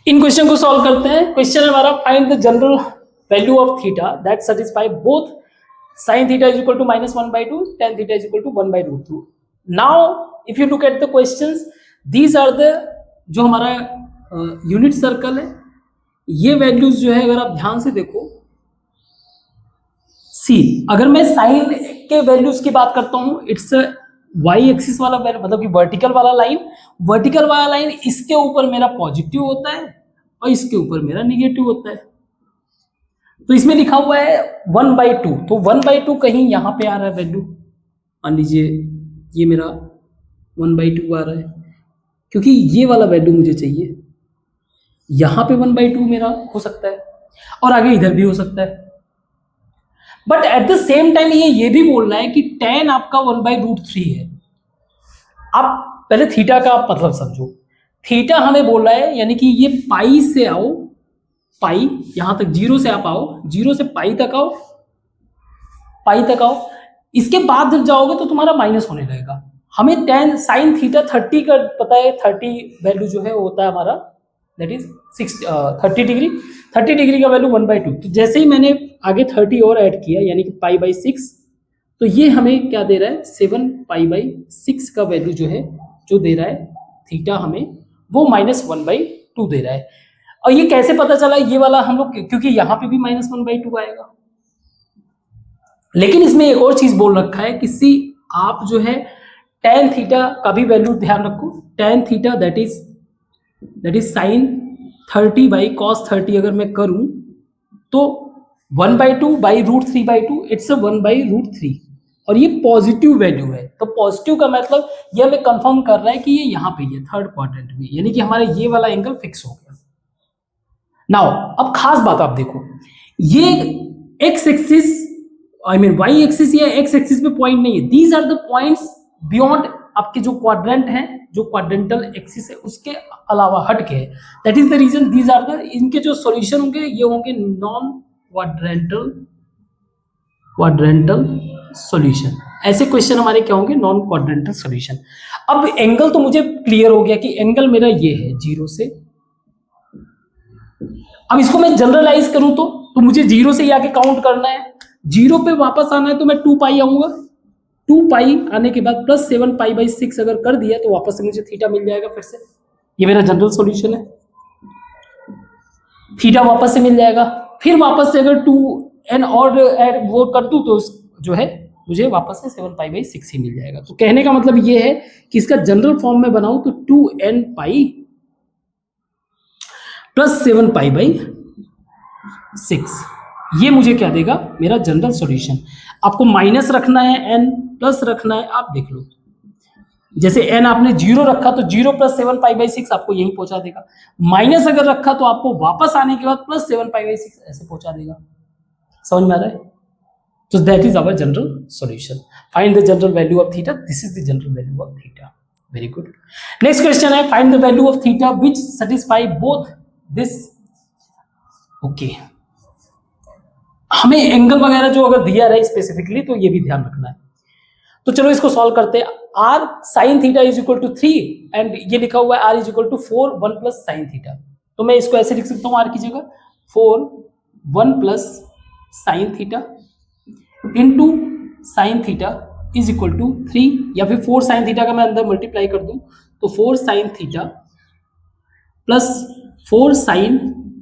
[SPEAKER 1] इन क्वेश्चन को सॉल्व करते हैं। क्वेश्चन हमारा, find the general value of theta that satisfy both sin theta is equal to -1/2, tan theta is equal to 1/√2। Now if you look at the questions, these are the जो हमारा unit circle है, ये values जो है अगर आप ध्यान से देखो, सी अगर मैं साइन के वैल्यूज की बात करता हूं, इट्स वाई एक्सिस वाला मतलब कि वर्टिकल वाला लाइन, वर्टिकल वाला लाइन इसके ऊपर मेरा पॉजिटिव होता है और इसके ऊपर मेरा निगेटिव होता है। तो इसमें लिखा हुआ है 1/2, तो 1/2 कहीं यहाँ पे आ रहा है वैल्यू, मान लीजिए ये मेरा 1/2 आ रहा है, क्योंकि ये वाला वैल्यू मुझे चाहिए। यहाँ पे 1/2 मेरा हो सकता है और आगे इधर भी हो सकता है। But at the same time ये भी बोल रहा है कि tan आपका 1/√3 है। आप पहले थीटा का आप मतलब समझो, थीटा हमें बोल रहा है यानी कि ये पाई से आओ, पाई यहां तक 0 से आप आओ, 0 से पाई तक आओ, पाई तक आओ, इसके बाद जब जाओगे तो तुम्हारा माइनस होने लगेगा। हमें tan साइन थीटा 30 का पता है, 30 वैल्यू जो है वो होता है हमारा दैट इज 30 डिग्री। 30 डिग्री का वैल्यू 1/2। तो जैसे ही मैंने आगे 30 और ऐड किया यानी कि π/6, तो ये हमें क्या दे रहा है, 7 π/6 का वैल्यू जो है, जो दे रहा है थीटा हमें, वो -1/2 दे रहा है। और ये कैसे पता चला ये वाला हम लोग, क्योंकि यहाँ पे भी -1/2 आएगा। लेकिन इसमें एक और चीज बोल रखा है कि सी आप जो है tan थीटा का भी वैल्यू ध्यान रखो। tan theta that is sign 30/cos 30 अगर मैं करूं तो 1/2/√3/2 इट्स 1/√3, और ये पॉजिटिव वैल्यू है। तो पॉजिटिव का मतलब ये हमें कंफर्म कर रहा है कि ये यहाँ पे है थर्ड क्वाड्रेंट में, यानी कि हमारा ये वाला एंगल फिक्स हो गया। नाउ अब खास बात आप देखो, ये x axis I mean y axis या एक्स एक्सिस पे पॉइंट नहीं है। These are the points beyond आपके जो क्वाड्रेंट है, जो क्वाड्रेंटल एक्सिस है उसके अलावा हट के है। That is the reason these are the, इनके जो सॉल्यूशन होंगे ये होंगे नॉन क्वाड्रेंटल सॉल्यूशन। ऐसे क्वेश्चन हमारे क्या होंगे, नॉन क्वाड्रेंटल सॉल्यूशन। अब एंगल तो मुझे क्लियर हो गया कि एंगल मेरा ये है 0 से अब इसको मैं जनरलाइज करूं तो मुझे 0 से ही आके काउंट करना है, 0 पे वापस आना है तो मैं 2 पाई आऊंगा, 2 पाई आने के बाद प्लस 7 पाई बाई 6 अगर कर दिया तो वापस से मुझे थीटा मिल जाएगा फिर से। ये मेरा जनरल सॉल्यूशन है, थीटा वापस से मिल जाएगा। फिर वापस से अगर 2n और ऐड वो कर दूं तो जो है मुझे वापस से 7 पाई बाई 6 ही मिल जाएगा। तो कहने का मतलब ये है कि इसका जनरल फॉर्म में बनाऊं तो 2n pi plus 7 pi by 6, ये मुझे क्या देगा, मेरा जनरल सॉल्यूशन। आपको माइनस रखना है n, प्लस रखना है, आप देख लो। जैसे n आपने 0 रखा तो 0 प्लस 7 पाई बाई 6 आपको यहीं पहुंचा देगा, माइनस अगर रखा तो आपको वापस आने के बाद प्लस 7 पाई बाई 6 ऐसे पहुंचा देगा। समझ में आ रहा है? तो that is our general solution. Find the general value of theta, this is the general value of theta. Very good. Next question है find the value of theta which satisfy both this. Okay, हमें angle वगैरह जो अगर दिया रहे specifically तो ये भी ध्यान रखना है। तो चलो इसको सॉल्व करते हैं। r sin theta is equal to 3 and ये लिखा हुआ है r is equal to 4 1 plus sine theta. तो मैं इसको ऐसे लिख सकता हूँ r की जगह 4 1 plus sine theta into sine theta is equal to 3, या फिर 4 साइन थीटा का मैं अंदर मल्टीप्लाई कर दूं तो 4 sine theta plus 4 sine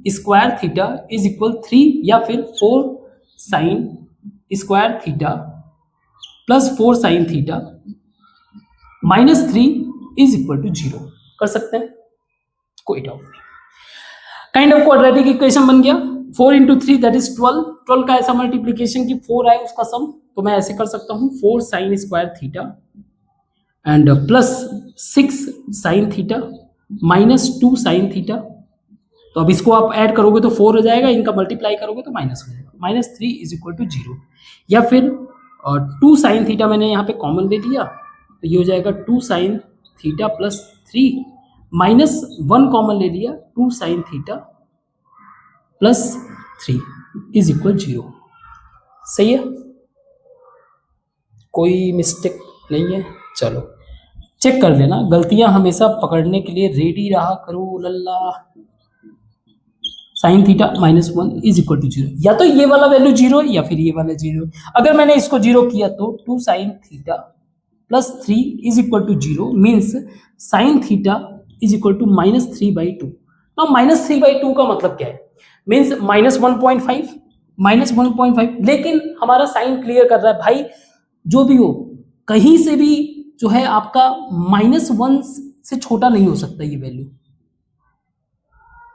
[SPEAKER 1] square theta is equal 3, या फिर 4 sine square theta plus 4 sine theta minus 3 is equal to 0 कर सकते हैं, कोई डाउट नहीं। काइंड ऑफ क्वाड्रेटिक इक्वेशन बन गया। 4 इंटू 3 दैट इज 12, 12 का ऐसा मल्टीप्लीकेशन कि 4 आए उसका सम, तो मैं ऐसे कर सकता हूँ 4 sine square theta and plus 6 sign theta minus 2 sine theta. तो अब इसको आप ऐड करोगे तो 4 हो जाएगा, इनका मल्टीप्लाई करोगे तो माइनस हो जाएगा, माइनस 3 इज इक्वल टू 0, या फिर 2 साइन थीटा मैंने यहाँ पे कॉमन ले लिया तो ये हो जाएगा 2 sine theta plus 3 minus 1 common ले लिया 2 sine theta plus 3 is equal 0। सही है, कोई मिस्टेक नहीं है। चलो चेक कर लेना, गलतियां हमेशा पकड़ने के लिए रेडी रहा करो लल्ला। Sine theta minus 1 is equal to 0, या तो ये वाला वैल्यू 0 या फिर ये वाला 0। अगर मैंने इसको 0 किया तो 2 sine theta plus 3 is equal to 0 means sine theta is equal to minus 3/2। Now minus 3/2 का मतलब क्या है, मीन्स माइनस 1.5, माइनस 1.5। लेकिन हमारा साइन क्लियर कर रहा है भाई, जो भी हो कहीं से भी जो है आपका माइनस 1 से छोटा नहीं हो सकता ये वैल्यू,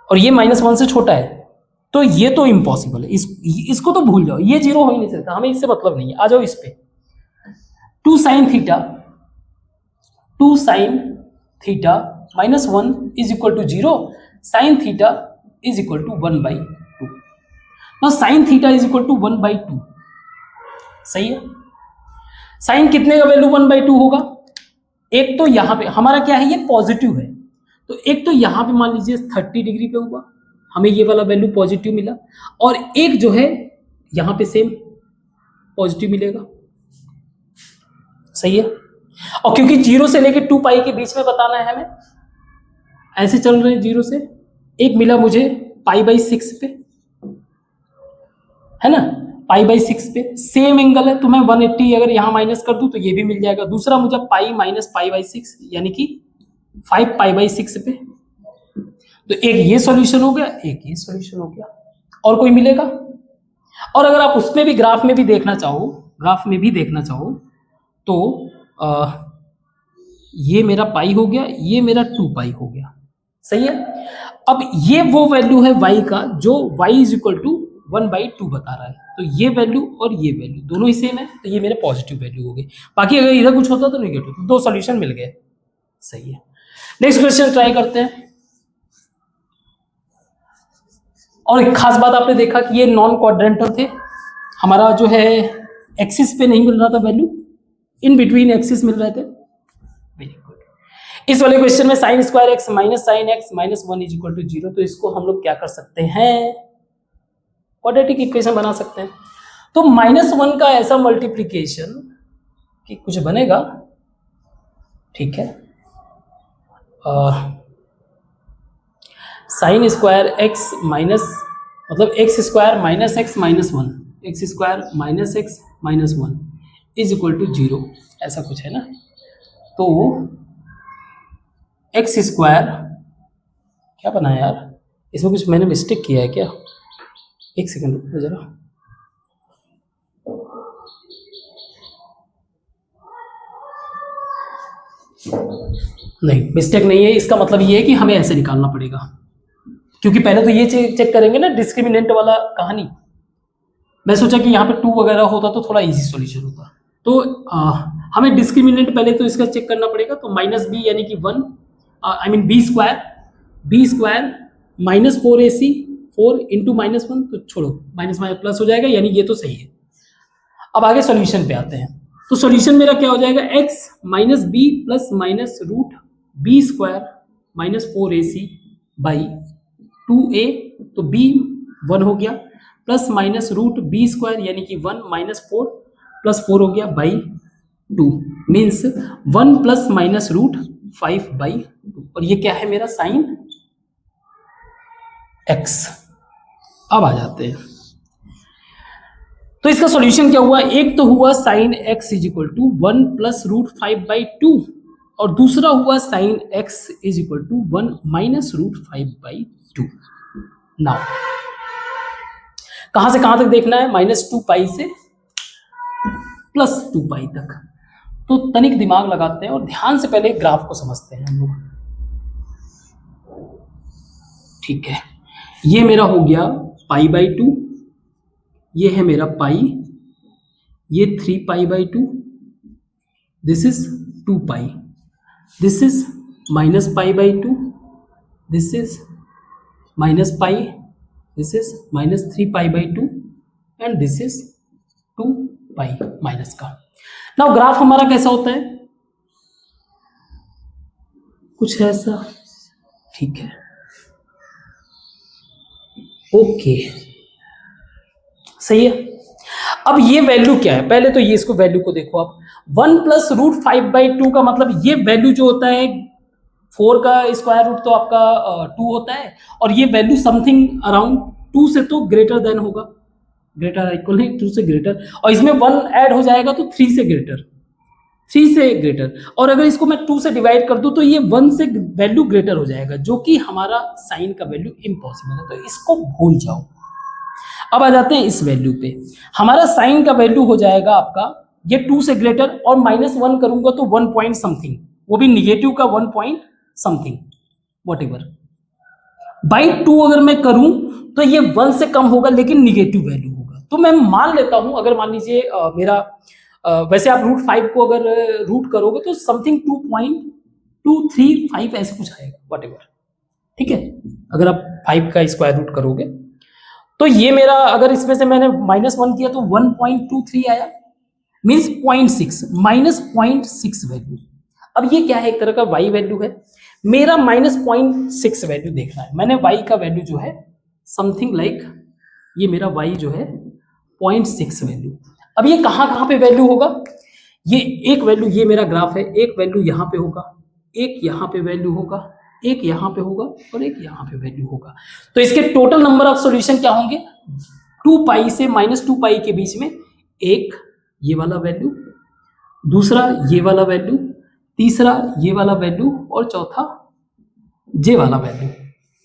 [SPEAKER 1] और ये माइनस 1 से छोटा है, तो ये तो इम्पॉसिबल है। इसको तो भूल जाओ, ये 0 हो ही नहीं सकता, हमें इससे मतलब नहीं है। आ जाओ इस पे, 2 sine theta minus 1 is equal to 0, sine theta is equal to 1/2। ना sine theta is equal to 1/2, सही है। साइन कितने का वैल्यू 1/2 होगा, एक तो यहाँ पे हमारा क्या है, ये पॉजिटिव है, तो एक तो यहाँ पे मान लीजिए 30 डिग्री पे हुआ, हमें ये वाला वैल्यू पॉजिटिव मिला, और एक जो है यहाँ पे सेम पॉजिटिव मिलेगा, सही है। और क्योंकि 0 से लेके 2 पाई के बीच में बताना है हमें, ऐसे चल रहे हैं 0 से, एक मिला मुझे π/6 पे, है ना, π/6 पे सेम एंगल है, तो मैं 180 अगर यहाँ माइनस कर दूं तो ये भी मिल जाएगा। दूसरा मुझे पाई माइनस π/6 यानी कि 5 π/6 पे, तो एक ये सॉल्यूशन हो गया, एक ये सॉल्यूशन हो गया, और कोई मिलेगा। और अगर आप उसमें भी ग्राफ में भी देखना चाहो, तो ये मेरा पाई हो गया, ये मेरा 2 पाई हो गया, सही है। अब ये वो वैल्यू है y का जो y इज इक्वल टू 1/2 बता रहा है, तो ये वैल्यू और ये वैल्यू दोनों ही सेम है, तो ये मेरे पॉजिटिव वैल्यू हो गई। बाकी अगर इधर कुछ होता तो नेगेटिव, तो 2 सॉल्यूशन मिल गए, सही है। नेक्स्ट क्वेश्चन ट्राई करते हैं। और एक खास बात आपने देखा कि ये नॉन क्वाड्रेंटल थे, हमारा जो है एक्सिस पे नहीं मिल रहा था वैल्यू, इन बिटवीन एक्सिस मिल रहे थे। Very good. इस वाले क्वेश्चन में sine square x minus sine x minus 1 is equal to 0, तो इसको हम लोग क्या कर सकते हैं, क्वाड्रेटिक इक्वेशन बना सकते हैं। तो -1 का ऐसा मल्टीप्लीकेशन कि कुछ बनेगा, ठीक है। साइन स्क्वायर एक्स माइनस मतलब x square minus x minus one, x square minus x minus one is equal to zero, ऐसा कुछ है ना। तो एक्स स्क्वायर क्या बना है यार, इसमें कुछ मैंने मिस्टेक किया है क्या? एक सेकंड रुको जरा, नहीं मिस्टेक नहीं है, इसका मतलब ये है कि हमें ऐसे निकालना पड़ेगा, क्योंकि पहले तो ये चेक करेंगे ना डिस्क्रिमिनेंट वाला कहानी। मैं सोचा कि यहाँ पे 2 वगैरह होता तो थोड़ा इजी सॉल्यूशन होता। तो हमें डिस्क्रिमिनेंट पहले तो इसका चेक करना पड़ेगा। तो माइनस बी यानी कि 1 I mean b square minus 4ac 4 into minus 1, तो छोड़ो माइनस माइनस प्लस हो जाएगा, यानी ये तो सही है। अब आगे सॉल्यूशन पे आते हैं। तो सॉल्यूशन मेरा क्या हो जाएगा, x minus b plus minus root b square minus 4ac by 2a, तो b 1 हो गया, plus minus root b square यानी कि 1 माइनस 4 प्लस 4 हो गया by 2, means 1 plus minus root 5 by 2, और ये क्या है मेरा साइन x। अब आ जाते हैं, तो इसका सॉल्यूशन क्या हुआ, एक तो हुआ sine x is equal to 1 plus root 5 by 2, और दूसरा हुआ sine x is equal to 1 minus root 5 by 2। Now कहां से कहां तक देखना है, माइनस 2 पाई से प्लस 2 पाई तक। तो तनिक दिमाग लगाते हैं और ध्यान से पहले ग्राफ को समझते हैं हम लोग। ठीक है, ये मेरा हो गया पाई बाई 2, ये है मेरा पाई, ये 3 pi by 2, this is 2 pi, this is minus pi by 2, this is minus pi, this is minus 3 pi by 2, and this is 2 pi minus का। नाउ ग्राफ हमारा कैसा होता है, कुछ ऐसा, ठीक है, ओके सही है। अब ये वैल्यू क्या है, पहले तो ये इसको वैल्यू को देखो आप, 1 प्लस रूट 5 बाई 2 का मतलब ये वैल्यू जो होता है 4 का स्क्वायर रूट तो आपका 2 होता है, और ये वैल्यू समथिंग अराउंड 2 से तो ग्रेटर देन होगा, ग्रेटर इक्वल नहीं 2 से ग्रेटर, और इसमें 1 ऐड हो जाएगा तो 3 से ग्रेटर, 3 से ग्रेटर, और अगर इसको मैं 2 से डिवाइड कर दूं तो ये 1 से वैल्यू ग्रेटर हो जाएगा, जो कि हमारा साइन का वैल्यू इम्पॉसिबल है, तो इसको भूल जाओ। अब आ जाते हैं इस वैल्यू पे, हमारा साइन का वैल्यू हो जाएगा आपका ये 2 से ग्रेटर, और माइनस 1 करूंगा तो 1 पॉइंट समथिंग, वो भी निगेटिव का 1 point something what ever, by 2 अगर मैं करूं तो ये 1 से कम होगा लेकिन निगेटिव वैल्यू होगा। तो मैं मान लेता हूं, अगर मान लीजिए मेरा वैसे आप रूट 5 को अगर रूट करोगे तो समथिंग 2.235 ऐसे कुछ आएगा वॉट एवर, ठीक है, अगर आप 5 का स्क्वायर रूट करोगे तो ये मेरा, अगर इसमें से मैंने माइनस 1 किया तो 1.23 आया, मीन्स 0.6 माइनस 0.6 वैल्यू। अब ये क्या है, एक तरह का y वैल्यू है, मेरा माइनस 0.6 वैल्यू देखना है, मैंने y का वैल्यू जो है समथिंग लाइक ये मेरा y जो है 0.6 वैल्यू। अब ये कहाँ कहाँ पे वैल्यू होगा, ये एक वैल्यू, ये मेरा ग्राफ है, एक वैल्यू यहाँ पे होगा, एक यहाँ पे वैल्यू होगा, एक यहाँ पे होगा, और एक यहाँ पे वैल्यू होगा। तो इसके टोटल नंबर ऑफ सॉल्यूशन क्या होंगे, 2 पाई से माइनस 2 पाई के बीच में एक ये वाला वैल्यू, दूसरा ये वाला वैल्यू, तीसरा ये वाला वैल्यू, और चौथा जे वाला वैल्यू।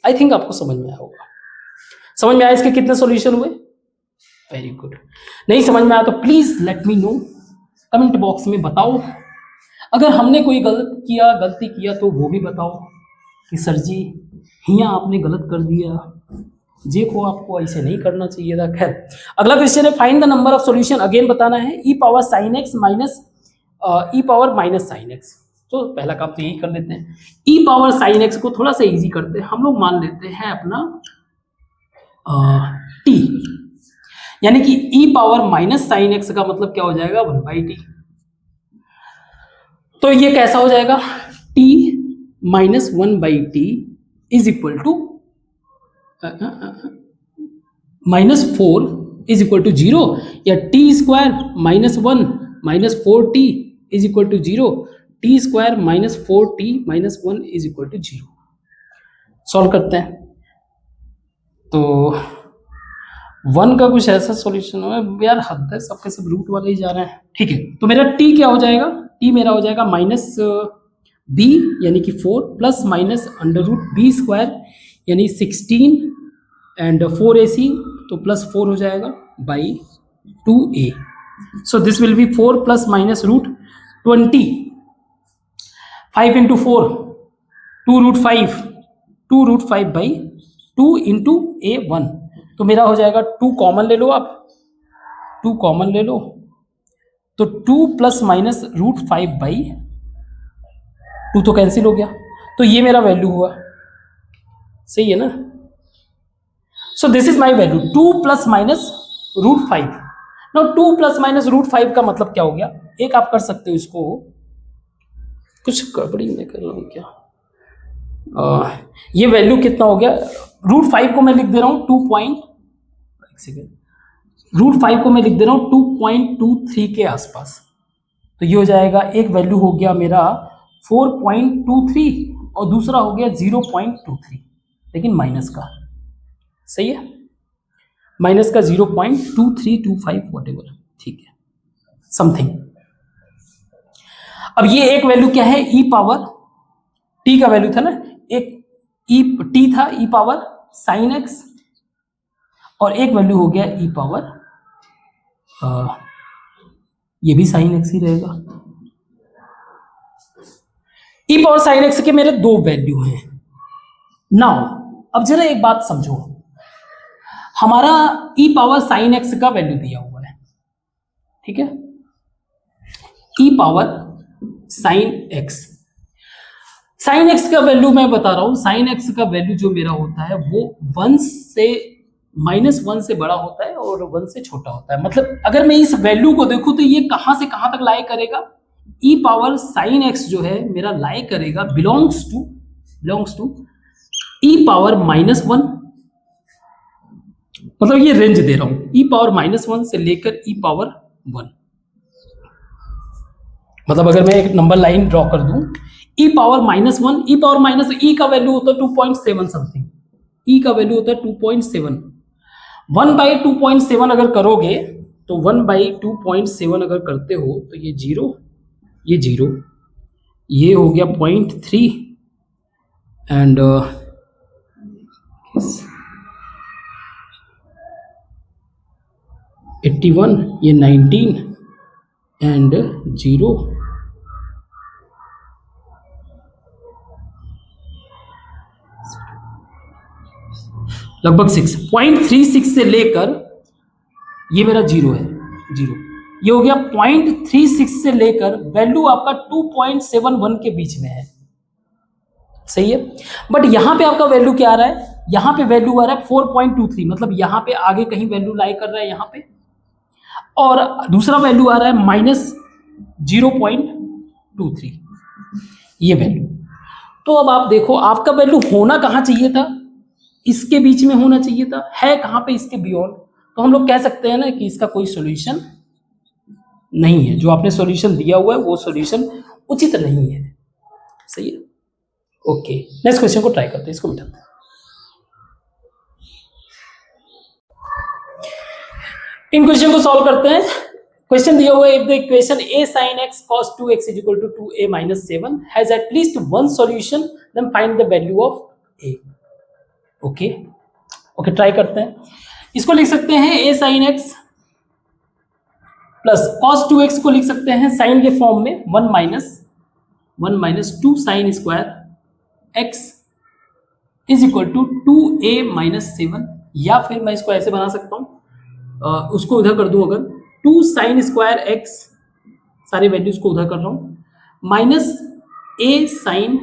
[SPEAKER 1] आई थिंक आपको समझ में आया होगा। समझ में आया इसके कितने सॉल्यूशन हुए, वेरी गुड। नहीं समझ में आया तो please let me know, comment box में बताओ, अगर हमने कोई गलती किया तो वो भी बताओ कि सर जी हिया आपने गलत कर दिया, जे को आपको ऐसे नहीं करना चाहिए था। खैर अगला क्वेश्चन है, find the number of solution, again बताना है, e power sine x minus ई पावर माइनस साइन एक्स। तो पहला काम तो यही कर लेते हैं, ई पावर साइन एक्स को थोड़ा सा इजी करते हैं, हम लोग मान लेते हैं अपना टी, यानी कि ई पावर माइनस साइन एक्स का मतलब क्या हो जाएगा 1/t। तो ये कैसा हो जाएगा, t minus 1/t is equal to minus 4 is equal to 0, या t square minus 1 minus 4t is equal to 0, t square minus 4t minus 1 is equal to 0। Solve करते हैं, तो 1 का कुछ ऐसा सॉल्यूशन हो यार, हद है, सबके सब रूट वाले ही जा रहे हैं। ठीक है, तो मेरा t क्या हो जाएगा, t मेरा हो जाएगा माइनस b यानी कि 4 plus minus under root b square यानी 16 एंड 4ac तो प्लस 4 हो जाएगा by 2a। So this will be 4 plus minus root 20, 5 into 4 2 root 5 by 2 into a1। तो मेरा हो जाएगा 2 कॉमन ले लो, आप 2 कॉमन ले लो, तो 2 प्लस माइनस रूट 5 बाई 2 तो कैंसिल हो गया, तो ये मेरा वैल्यू हुआ। सही है ना। So this is my value 2 plus minus root 5। Now 2 plus minus root 5 का मतलब क्या हो गया, एक आप कर सकते हो इसको, कुछ गड़बड़ी नहीं कर रहा हूँ क्या, ये वैल्यू कितना हो गया, रूट 5 को मैं लिख दे रहा हूँ 2.23 के आसपास, तो ये हो जाएगा, एक वैल्यू हो गया मेरा 4.23 और दूसरा हो गया 0.23, लेकिन माइनस का। सही है, माइनस का 0.2325 वॉटेवर, ठीक है, समथिंग। अब ये एक वैल्यू क्या है, ई पावर टी का वैल्यू था ना, एक ई टी था ई पावर साइन एक्स, और एक वैल्यू हो गया ई पावर ये भी साइन एक्स ही रहेगा। ई पावर साइन एक्स के मेरे दो वैल्यू हैं। नाउ अब जरा एक बात समझो, हमारा ई पावर साइन एक्स का वैल्यू दिया हुआ है, ठीक है, e power sine x, sine x का वैल्यू मैं बता रहा हूं, साइन एक्स का वैल्यू जो मेरा होता है वो 1 से -1 से बड़ा होता है और 1 से छोटा होता है। मतलब अगर मैं इस वैल्यू को देखूं तो ये कहां से कहां तक लाई करेगा, ई पावर साइन एक्स जो है मेरा लाई करेगा बिलोंग्स टू ई पावर -1, मतलब ये रेंज दे रहा हूं, ई पावर -1 से लेकर ई पावर 1। मतलब अगर मैं एक नंबर लाइन ड्रॉ कर दूं, ई पावर -1, ई पावर माइनस, ई का वैल्यू होता है 2.7 समथिंग, ई का वैल्यू होता है 2.7, 1/2.7 अगर करोगे तो 1/2.7 अगर करते हो तो ये 0, ये 0, ये हो गया 0.3 एंड 81, ये 19 एंड 0, लगभग 6.36 से लेकर ये मेरा 0 है, 0, ये हो गया 0.36 से लेकर वैल्यू आपका 2.71 के बीच में है। सही है, बट यहां पे आपका वैल्यू क्या आ रहा है, यहां पे वैल्यू आ रहा है 4.23, मतलब यहां पे आगे कहीं वैल्यू लाई कर रहा है यहां पे, और दूसरा वैल्यू आ रहा है -0.23, ये वैल्यू। तो अब आप देखो आपका वैल्यू होना कहां चाहिए था, इसके बीच में होना चाहिए था, है कहां पे इसके बियॉन्ड। तो हम लोग कह सकते हैं ना कि इसका कोई सॉल्यूशन नहीं है, जो आपने सॉल्यूशन दिया हुआ है वो सॉल्यूशन उचित नहीं है। सही है, ओके, नेक्स्ट क्वेश्चन को ट्राई करते हैं, इसको मिटाते हैं। इन क्वेश्चन को सॉल्व करते हैं। क्वेश्चन दिया हुआ है, if the equation a sin x cos 2x is equal to 2a minus 7 has at least one solution, then find the value of a। Okay, try करते हैं। इसको लिख सकते हैं a sin x plus cos 2x को लिख सकते हैं साइन के फॉर्म में 1 minus 2 sine square x is equal to 2a minus 7, या फिर मैं इसको ऐसे बना सकता हूं, उसको उधर कर दूं, अगर 2 साइन स्क्वायर x, सारे वैल्यूज को उधर कर रहा हूं, माइनस a साइन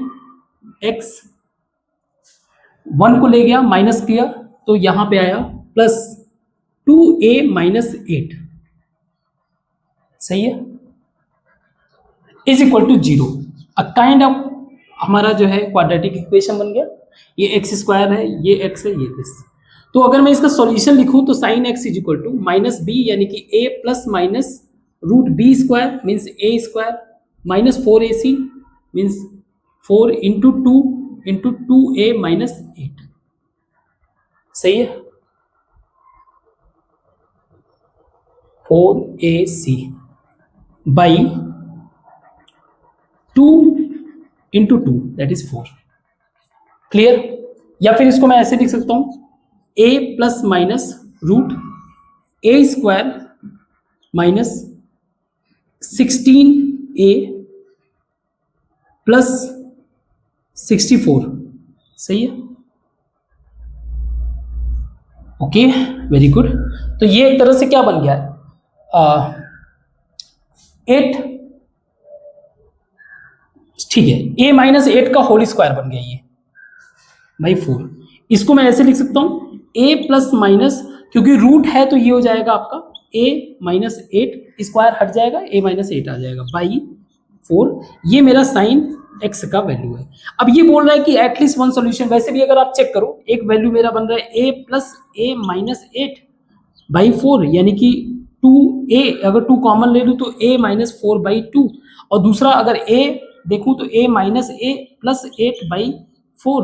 [SPEAKER 1] x, 1 को ले गया माइनस किया तो यहां पे आया प्लस 2a माइनस 8, सही है, is equal to 0। A kind of हमारा जो है क्वाड्रेटिक इक्वेशन बन गया, ये एक्स स्क्वायर है, ये एक्स है, ये दिस। तो अगर मैं इसका सॉल्यूशन लिखूं तो sine x is equal to minus b यानी कि a plus minus root b square means a square minus 4ac means 4 into 2 into 2a minus 8। सही है, 4ac by 2 into 2 that is 4। Clear? या फिर इसको मैं ऐसे लिख सकता हूं, a plus minus root a square minus 16a plus 64। सही है, ओके, वेरी गुड। तो ये एक तरह से क्या बन गया, 8, ठीक है, a माइनस 8 का होल स्क्वायर बन गया ये बाई 4। इसको मैं ऐसे लिख सकता हूं, a प्लस माइनस, क्योंकि रूट है तो ये हो जाएगा आपका a माइनस 8 स्क्वायर हट जाएगा, a माइनस 8 आ जाएगा बाई 4। ये मेरा साइन x का वैल्यू है। अब ये बोल रहा है कि एटलीस्ट वन सॉल्यूशन, वैसे भी अगर आप चेक करो एक वैल्यू मेरा बन रहा है a plus a minus 8 by 4, यानी कि 2a, अगर 2 कॉमन ले लूँ तो a माइनस 4 बाई 2, और दूसरा अगर a देखूँ तो a minus a plus 8 by 4,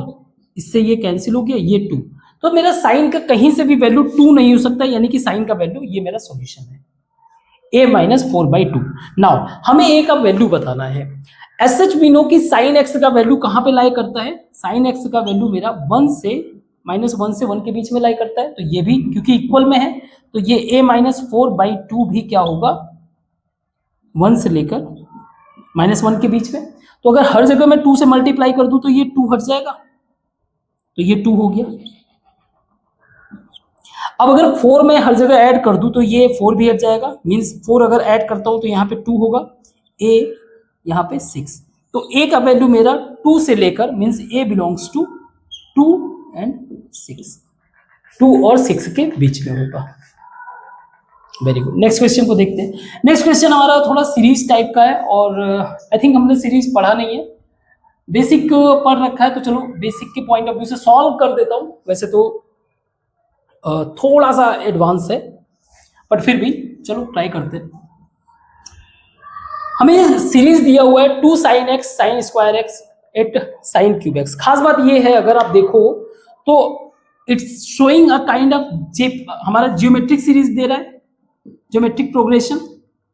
[SPEAKER 1] इससे ये कैंसिल हो गया, ये 2। तो मेरा साइन का कहीं से भी वैल्यू 2 नहीं हो सकता, यानी कि साइन का वैल्यू ये मेरा सॉल्यूशन है, a माइनस 4 बाई 2। नाउ हमें a का वैल्यू बताना है। एज सच वी नो कि साइन x का वैल्यू कहाँ पे लाई करता है, साइन x का वैल्यू मेरा 1 से -1 से 1 के बीच में लाई करता है, तो ये भी क्योंकि इक्वल में है तो ये a माइनस 4 बाई 2 भी क्या होगा, 1 से लेकर -1 के बीच में। तो अगर हर जगह मैं 2 से मल्टीप्लाई कर दूं तो ये 2 हट जाएगा, तो ये 2 हो गया। अब अगर 4 में हर जगह ऐड कर दूं तो ये 4 भी हट जाएगा, मींस 4 अगर ऐड करता हूं तो यहाँ पे 2 होगा, a यहाँ पे 6। तो a का वैल्यू मेरा 2 से लेकर, means a belongs to 2 and 6, 2 और 6 के बीच में होगा। वेरी गुड, नेक्स्ट क्वेश्चन को देखते हैं। नेक्स्ट क्वेश्चन हमारा थोड़ा सीरीज टाइप का है, और आई थिंक हमने सीरीज पढ़ा नहीं है, बेसिक पढ़ रखा है, तो चलो बेसिक के पॉइंट ऑफ व्यू से सॉल्व कर देता हूँ। वैसे तो थोड़ा सा एडवांस है, बट फिर भी चलो ट्राई करते हैं। हमें सीरीज दिया हुआ है 2 sine x sine square x 8 sine cube x. खास बात ये है, अगर आप देखो तो it's showing a kind of हमारा जियोमेट्रिक सीरीज दे रहा है, ज्योमेट्रिक प्रोग्रेशन।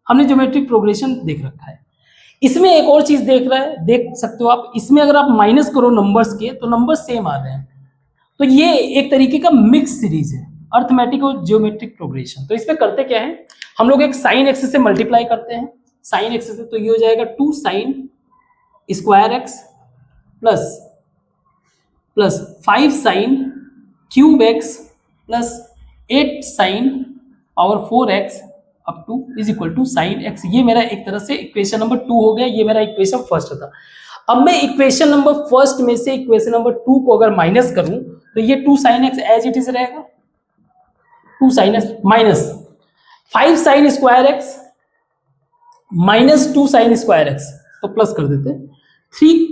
[SPEAKER 1] हमने ज्योमेट्रिक प्रोग्रेशन देख रखा है। इसमें एक और चीज देख सकते हो आप, इसमें अगर आप माइनस करो नंबर्स के तो नंबर सेम आ रहे हैं, तो ये एक तरीके का मिक्स सीरीज है, अर्थमेटिक और जियोमेट्रिक प्रोग्रेशन। तो इसमें करते क्या है, हम लोग एक साइन एक्स से मल्टीप्लाई करते हैं, साइन एक्स से, तो ये हो जाएगा 2 sine square x plus 5 sine cube x plus 8 sine power 4 x up to is equal to sine x. ये मेरा एक तरह से इक्वेशन नंबर 2 हो गया, ये मेरा इक्वेशन फर्स्ट था। अब मैं इक्वेशन नंबर फर्स्ट में से इक्वेशन नंबर 2 को अगर माइनस करूं तो ये 2 sine x as it is रहेगा, 2 sine x minus 5 sine square x minus 2 sine square x, तो प्लस कर देते हैं 3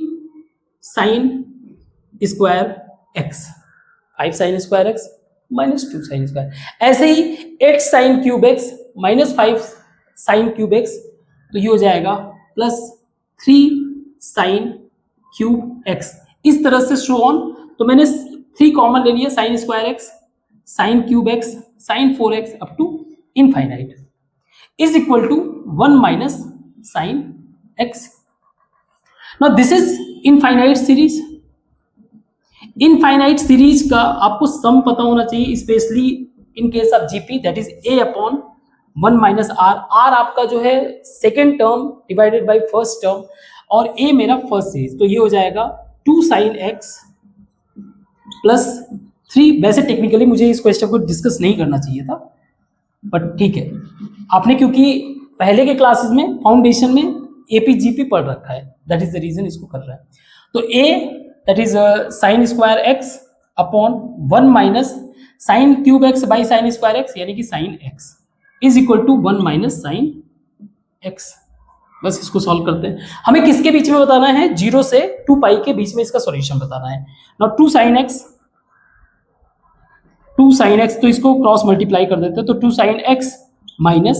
[SPEAKER 1] sine square x, 5 sine square x minus 2 sine square. ऐसे ही 8 sine cube x minus 5 sine cube x, तो ये हो जाएगा प्लस 3 साइन क्यूब एक्स। इस तरह से शो ऑन। तो मैंने 3 कॉमन ले लिया, sine square x sine cube x sine 4x up to infinite is equal to 1 minus sine x. Now this is infinite series. Infinite series का आपको sum पता होना चाहिए, specially in case of GP, that is a upon 1 minus r. R आपका जो है second term divided by first term, और a मेरा फर्स्ट सीरीज, तो ये हो जाएगा 2 साइन एक्स प्लस 3। वैसे टेक्निकली मुझे इस क्वेश्चन को डिस्कस नहीं करना चाहिए था, बट ठीक है, आपने क्योंकि पहले के क्लासेस में फाउंडेशन में एपीजीपी पढ़ रखा है, दैट इज द रीजन इसको कर रहा है। तो a that is sine square x upon 1 minus sine cube x by sine square x, यानी कि sine x is equal to 1 minus sine x. बस इसको सॉल्व करते हैं। हमें किसके बीच में बताना है, 0 से 2 पाई के बीच में इसका सॉल्यूशन बताना है। नाउ 2 साइन एक्स, तो इसको क्रॉस मल्टीप्लाई कर देते हैं, तो 2 sine x minus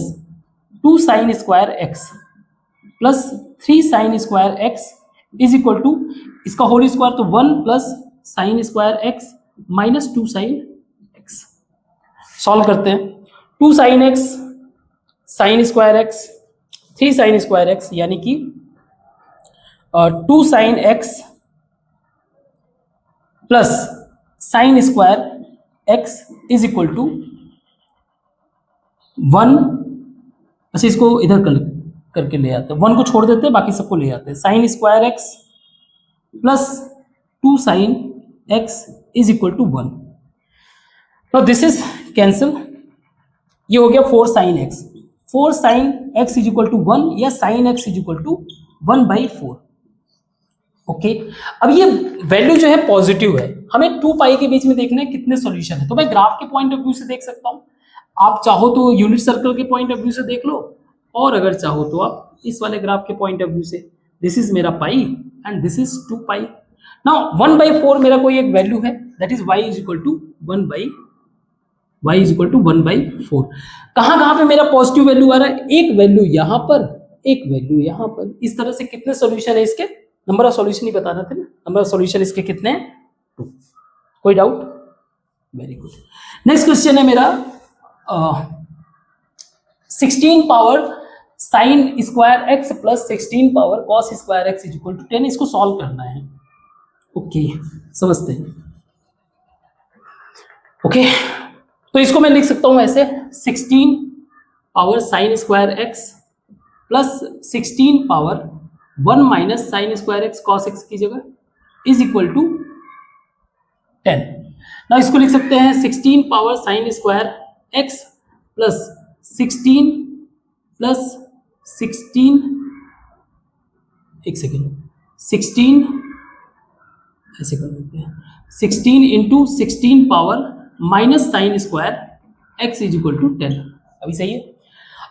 [SPEAKER 1] 2 sine square x plus 3 sine square x is equal to इसका होल स्क्वायर, तो 1 plus sine square x minus 2 sine solve करते हैं। 2 sine x sine square x 3 sine square x यानी कि 2 sine x plus sine square x is equal to 1। अच्छा इसको इधर करके ले आते हैं, 1 को छोड़ देते हैं, बाकी सबको ले आते हैं। Sine square x plus 2 sine x is equal to 1। Now this is cancel, ये हो गया 4 sine x. 4 sine x is equal to 1 या sine x is equal to 1/4। Okay, अब ये वैल्यू जो है पॉजिटिव है, हमें 2 पाई के बीच में देखना है कितने सॉल्यूशन है। तो मैं ग्राफ के पॉइंट ऑफ व्यू से देख सकता हूं, आप चाहो तो यूनिट सर्कल के पॉइंट ऑफ व्यू से देख लो, और अगर चाहो तो आप इस वाले ग्राफ के पॉइंट ऑफ व्यू से। दिस इज मेरा pi and this is 2 pi. Now 1/4 मेरा कोई एक वैल्यू है, that is y is equal to 1/4। कहां कहां पे मेरा पॉजिटिव वैल्यू आ रहा है? एक वैल्यू यहां पर, एक वैल्यू यहां पर। इस तरह से कितने सॉल्यूशन है इसके? नंबर ऑफ सॉल्यूशन ही बता रहे थे ना, नंबर ऑफ सॉल्यूशन इसके कितने हैं? 2। कोई doubt? Very good. Next question है मेरा 16 power sine square x plus 16 power cos square x is equal to 10। इसको सॉल्व करना है। ओके, समझते हैं। ओके, तो इसको मैं लिख सकता हूं ऐसे, 16 power sine square x plus 16 power 1 minus sine square x cos x की जगह इज इक्वल टू 10। ना इसको लिख सकते हैं 16 power sine square x plus 16 plus 16, एक सेकेंड, 16 ऐसे कर देते हैं, 16 into 16 power minus sine square x is equal to 10। अभी सही है?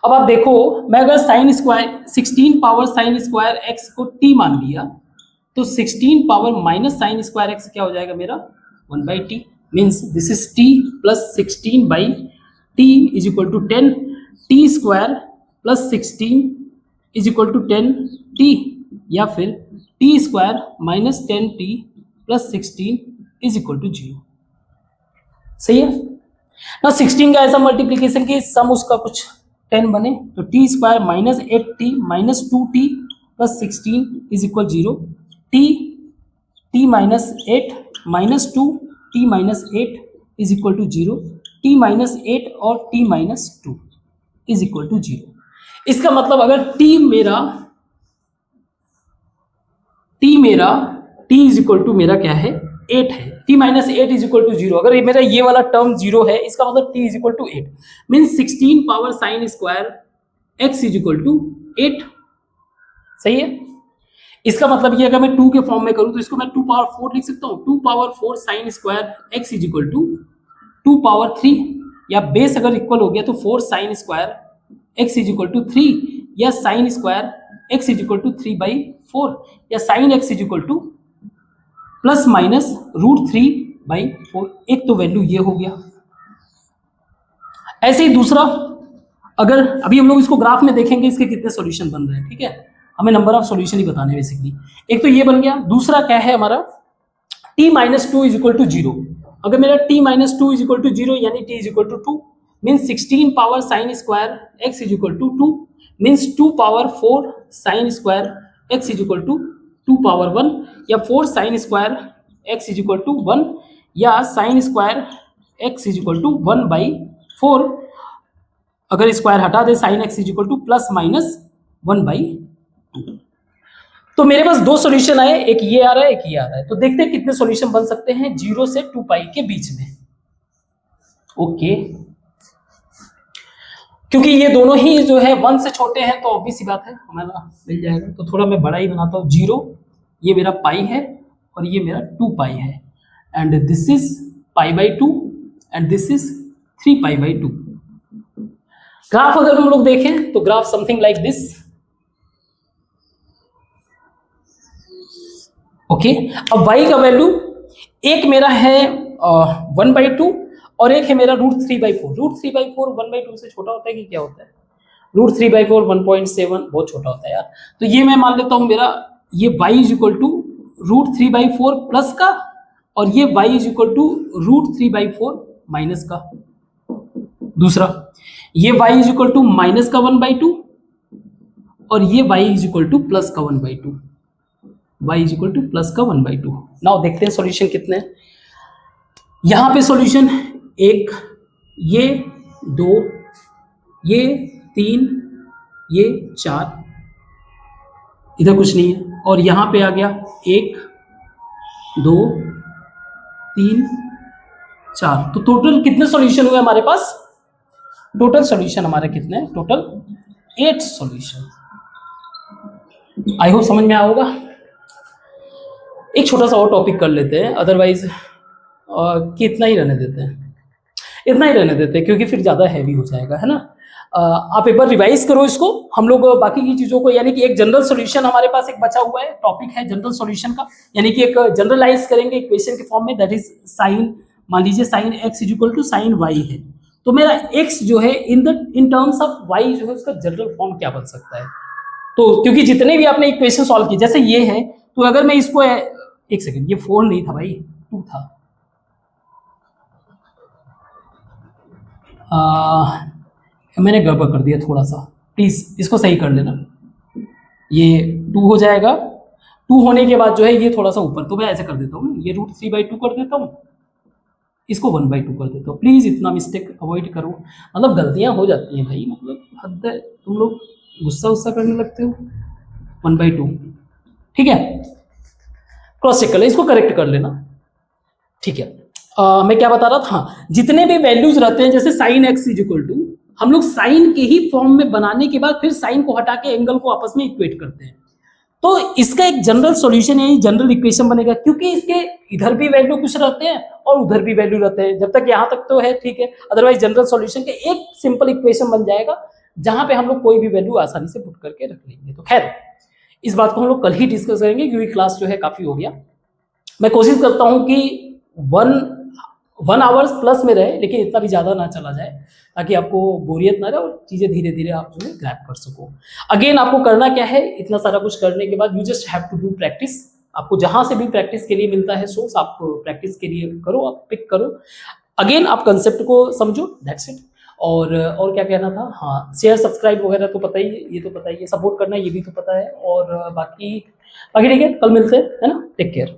[SPEAKER 1] अब आप देखो, मैं अगर sine square 16 power sine square x को t मान लिया, तो 16 power minus sine square x क्या हो जाएगा मेरा? 1/t। Means this is t plus 16/t is equal to 10। t square plus 16 is equal to 10t, या फिर t square minus 10t plus 16 is equal to 0। सही है ना? 16 का ऐसा मल्टीप्लीकेशन की सम उसका कुछ 10 बने, तो t square minus 8t minus 2t plus 16 is equal 0। T minus 8 minus 2 t minus 8 is equal to 0। t minus 8 और t minus 2 is equal to 0। इसका मतलब अगर t मेरा t इज इक्वल टू मेरा क्या है? 8 है। t minus 8 is equal to 0। अगर मेरा ये वाला टर्म 0 है, इसका मतलब t is equal to 8। Means 16 power sine square x is equal to 8। सही है? इसका मतलब ये अगर मैं 2 के फॉर्म में करूं तो इसको मैं 2 पावर 4 लिख सकता हूं। 2 power 4 sine square x is equal to 2 power 3, या बेस अगर इक्वल हो गया तो 4 sine square x is equal to 3, या sine square x is equal to 3/4, या sine x is equal to plus minus √3/4। एक तो वैल्यू ये हो गया। ऐसे ही दूसरा, अगर अभी हम लोग इसको ग्राफ में देखेंगे इसके कितने सॉल्यूशन बन रहे हैं, ठीक है? हमें नंबर ऑफ सॉल्यूशन ही बताने बेसिकली। एक तो ये बन गया। दूसरा क्या है हमारा? t minus 2 is equal to 0। अगर मेरा t minus 2 is equal to 0 यानी t is equal to 2, means 16 power sine square x is equal to 2, means 2 power 4 sine square x is equal to 2 power 1, या 4 sine square x is equal to 1, या sine square x is equal to 1/4। अगर square हटा दे, sign x is equal to plus minus 1/2। तो मेरे पास 2 solution आए, एक ये आ रहा है, एक ये आ रहा है। तो देखते हैं कितने सॉल्यूशन बन सकते हैं 0 से 2 पाई के बीच में। ओके, क्योंकि ये दोनों ही जो है 1 से छोटे हैं, तो ऑब्वियस सी बात है हमारा मिल जाएगा। तो थोड़ा मैं बड़ा ही बनाता हूँ। 0 ये मेरा पाई है और ये मेरा 2 पाई है, and this is π/2 and this is 3π/2। Graph अगर हम लोग देखें तो graph something like this. Okay, अब y का वैल्यू एक मेरा है 1/2 और एक है मेरा √3/4। √3/4 1/2 से छोटा होता है कि क्या होता है? √3/4 1.7 बहुत छोटा होता है यार। तो ये मैं मान लेता हूं मेरा ये y is equal to √3/4 plus का, और ये y is equal to √3/4 minus का। दूसरा ये y is equal to minus का 1/2 और ये y is equal to plus का 1/2, y is equal to plus का 1/2। नाउ देखते हैं सॉल्यूशन कितने हैं। यहां पे सॉल्यूशन 1, ये 2, ये 3, ये 4, इधर कुछ नहीं है, और यहां पे आ गया 1 2 3 4। तो टोटल कितने सॉल्यूशन हुए हमारे पास? टोटल सॉल्यूशन हमारे कितने हैं? Total 8 solution. आई होप समझ में आया होगा। एक छोटा सा और टॉपिक कर लेते हैं, अदरवाइज कि इतना ही रहने देते हैं, इतना ही रहने देते हैं क्योंकि फिर ज़्यादा हैवी हो जाएगा, है ना। आप एक बार रिवाइज करो इसको, हम लोग बाकी की चीज़ों को, यानी कि एक जनरल सॉल्यूशन हमारे पास एक बचा हुआ है, टॉपिक है जनरल सॉल्यूशन का, यानी कि एक जनरलाइज करेंगे इक्वेशन के फॉर्म में, दैट इज साइन, मान लीजिए sine x is equal to sine y है, तो मेरा x जो है इन टर्म्स ऑफ y जो है उसका जनरल फॉर्म क्या बन सकता है। तो क्योंकि जितने भी आपने इक्वेशन सॉल्व किए, जैसे ये है, तो अगर मैं इसको, एक सेकेंड, ये 4 नहीं था भाई, 2 था। मैंने गड़बड़ कर दिया थोड़ा सा, प्लीज इसको सही कर लेना। ये 2 हो जाएगा, 2 होने के बाद जो है ये थोड़ा सा ऊपर, तो मैं ऐसे कर देता हूँ, ये √3/2 कर देता हूँ, इसको 1/2 कर देता हूँ। प्लीज इतना मिस्टेक अवॉइड करो, मतलब गलतियां हो जाती हैं भाई, मतलब हद है, तुम लोग गुस्सा करने लगते हो। 1/2 ठीक है, क्रॉस चेक कर ले, इसको करेक्ट कर लेना, ठीक है। मैं क्या बता रहा था, हाँ, जितने भी वैल्यूज रहते हैं, जैसे sine x is equal to, हम लोग साइन के ही फॉर्म में बनाने के बाद फिर साइन को हटा के एंगल को आपस में इक्वेट करते हैं, तो इसका एक जनरल सॉल्यूशन है, जनरल इक्वेशन बनेगा, क्योंकि इसके इधर भी वैल्यू कुछ रहते हैं और उधर भी वैल्यू रहते हैं। जब तक यहाँ तक तो है ठीक है, अदरवाइज जनरल सॉल्यूशन के एक सिंपल इक्वेशन बन जाएगा जहां पे हम लोग कोई भी वैल्यू आसानी से पुट करके रख लेंगे। तो खैर, इस बात को हम लोग कल ही डिस्कस करेंगे क्योंकि क्लास जो है काफी हो गया। मैं कोशिश करता हूँ कि 1 आवर्स प्लस में रहे, लेकिन इतना भी ज़्यादा ना चला जाए ताकि आपको बोरियत ना रहे और चीज़ें धीरे धीरे आप जो है ग्रैब कर सको। अगेन आपको करना क्या है, इतना सारा कुछ करने के बाद you just have to do practice. आपको जहाँ से भी प्रैक्टिस के लिए मिलता है सोर्स, आप प्रैक्टिस के लिए करो, आप पिक करो। अगेन आप कंसेप्ट को समझो, दैट्स इट। और क्या कहना था, हाँ, शेयर सब्सक्राइब वगैरह तो पता ही है, ये तो पता ही है, सपोर्ट करना ये भी तो पता है, और बाकी ठीक है, कल मिलते हैं, है ना। Take care.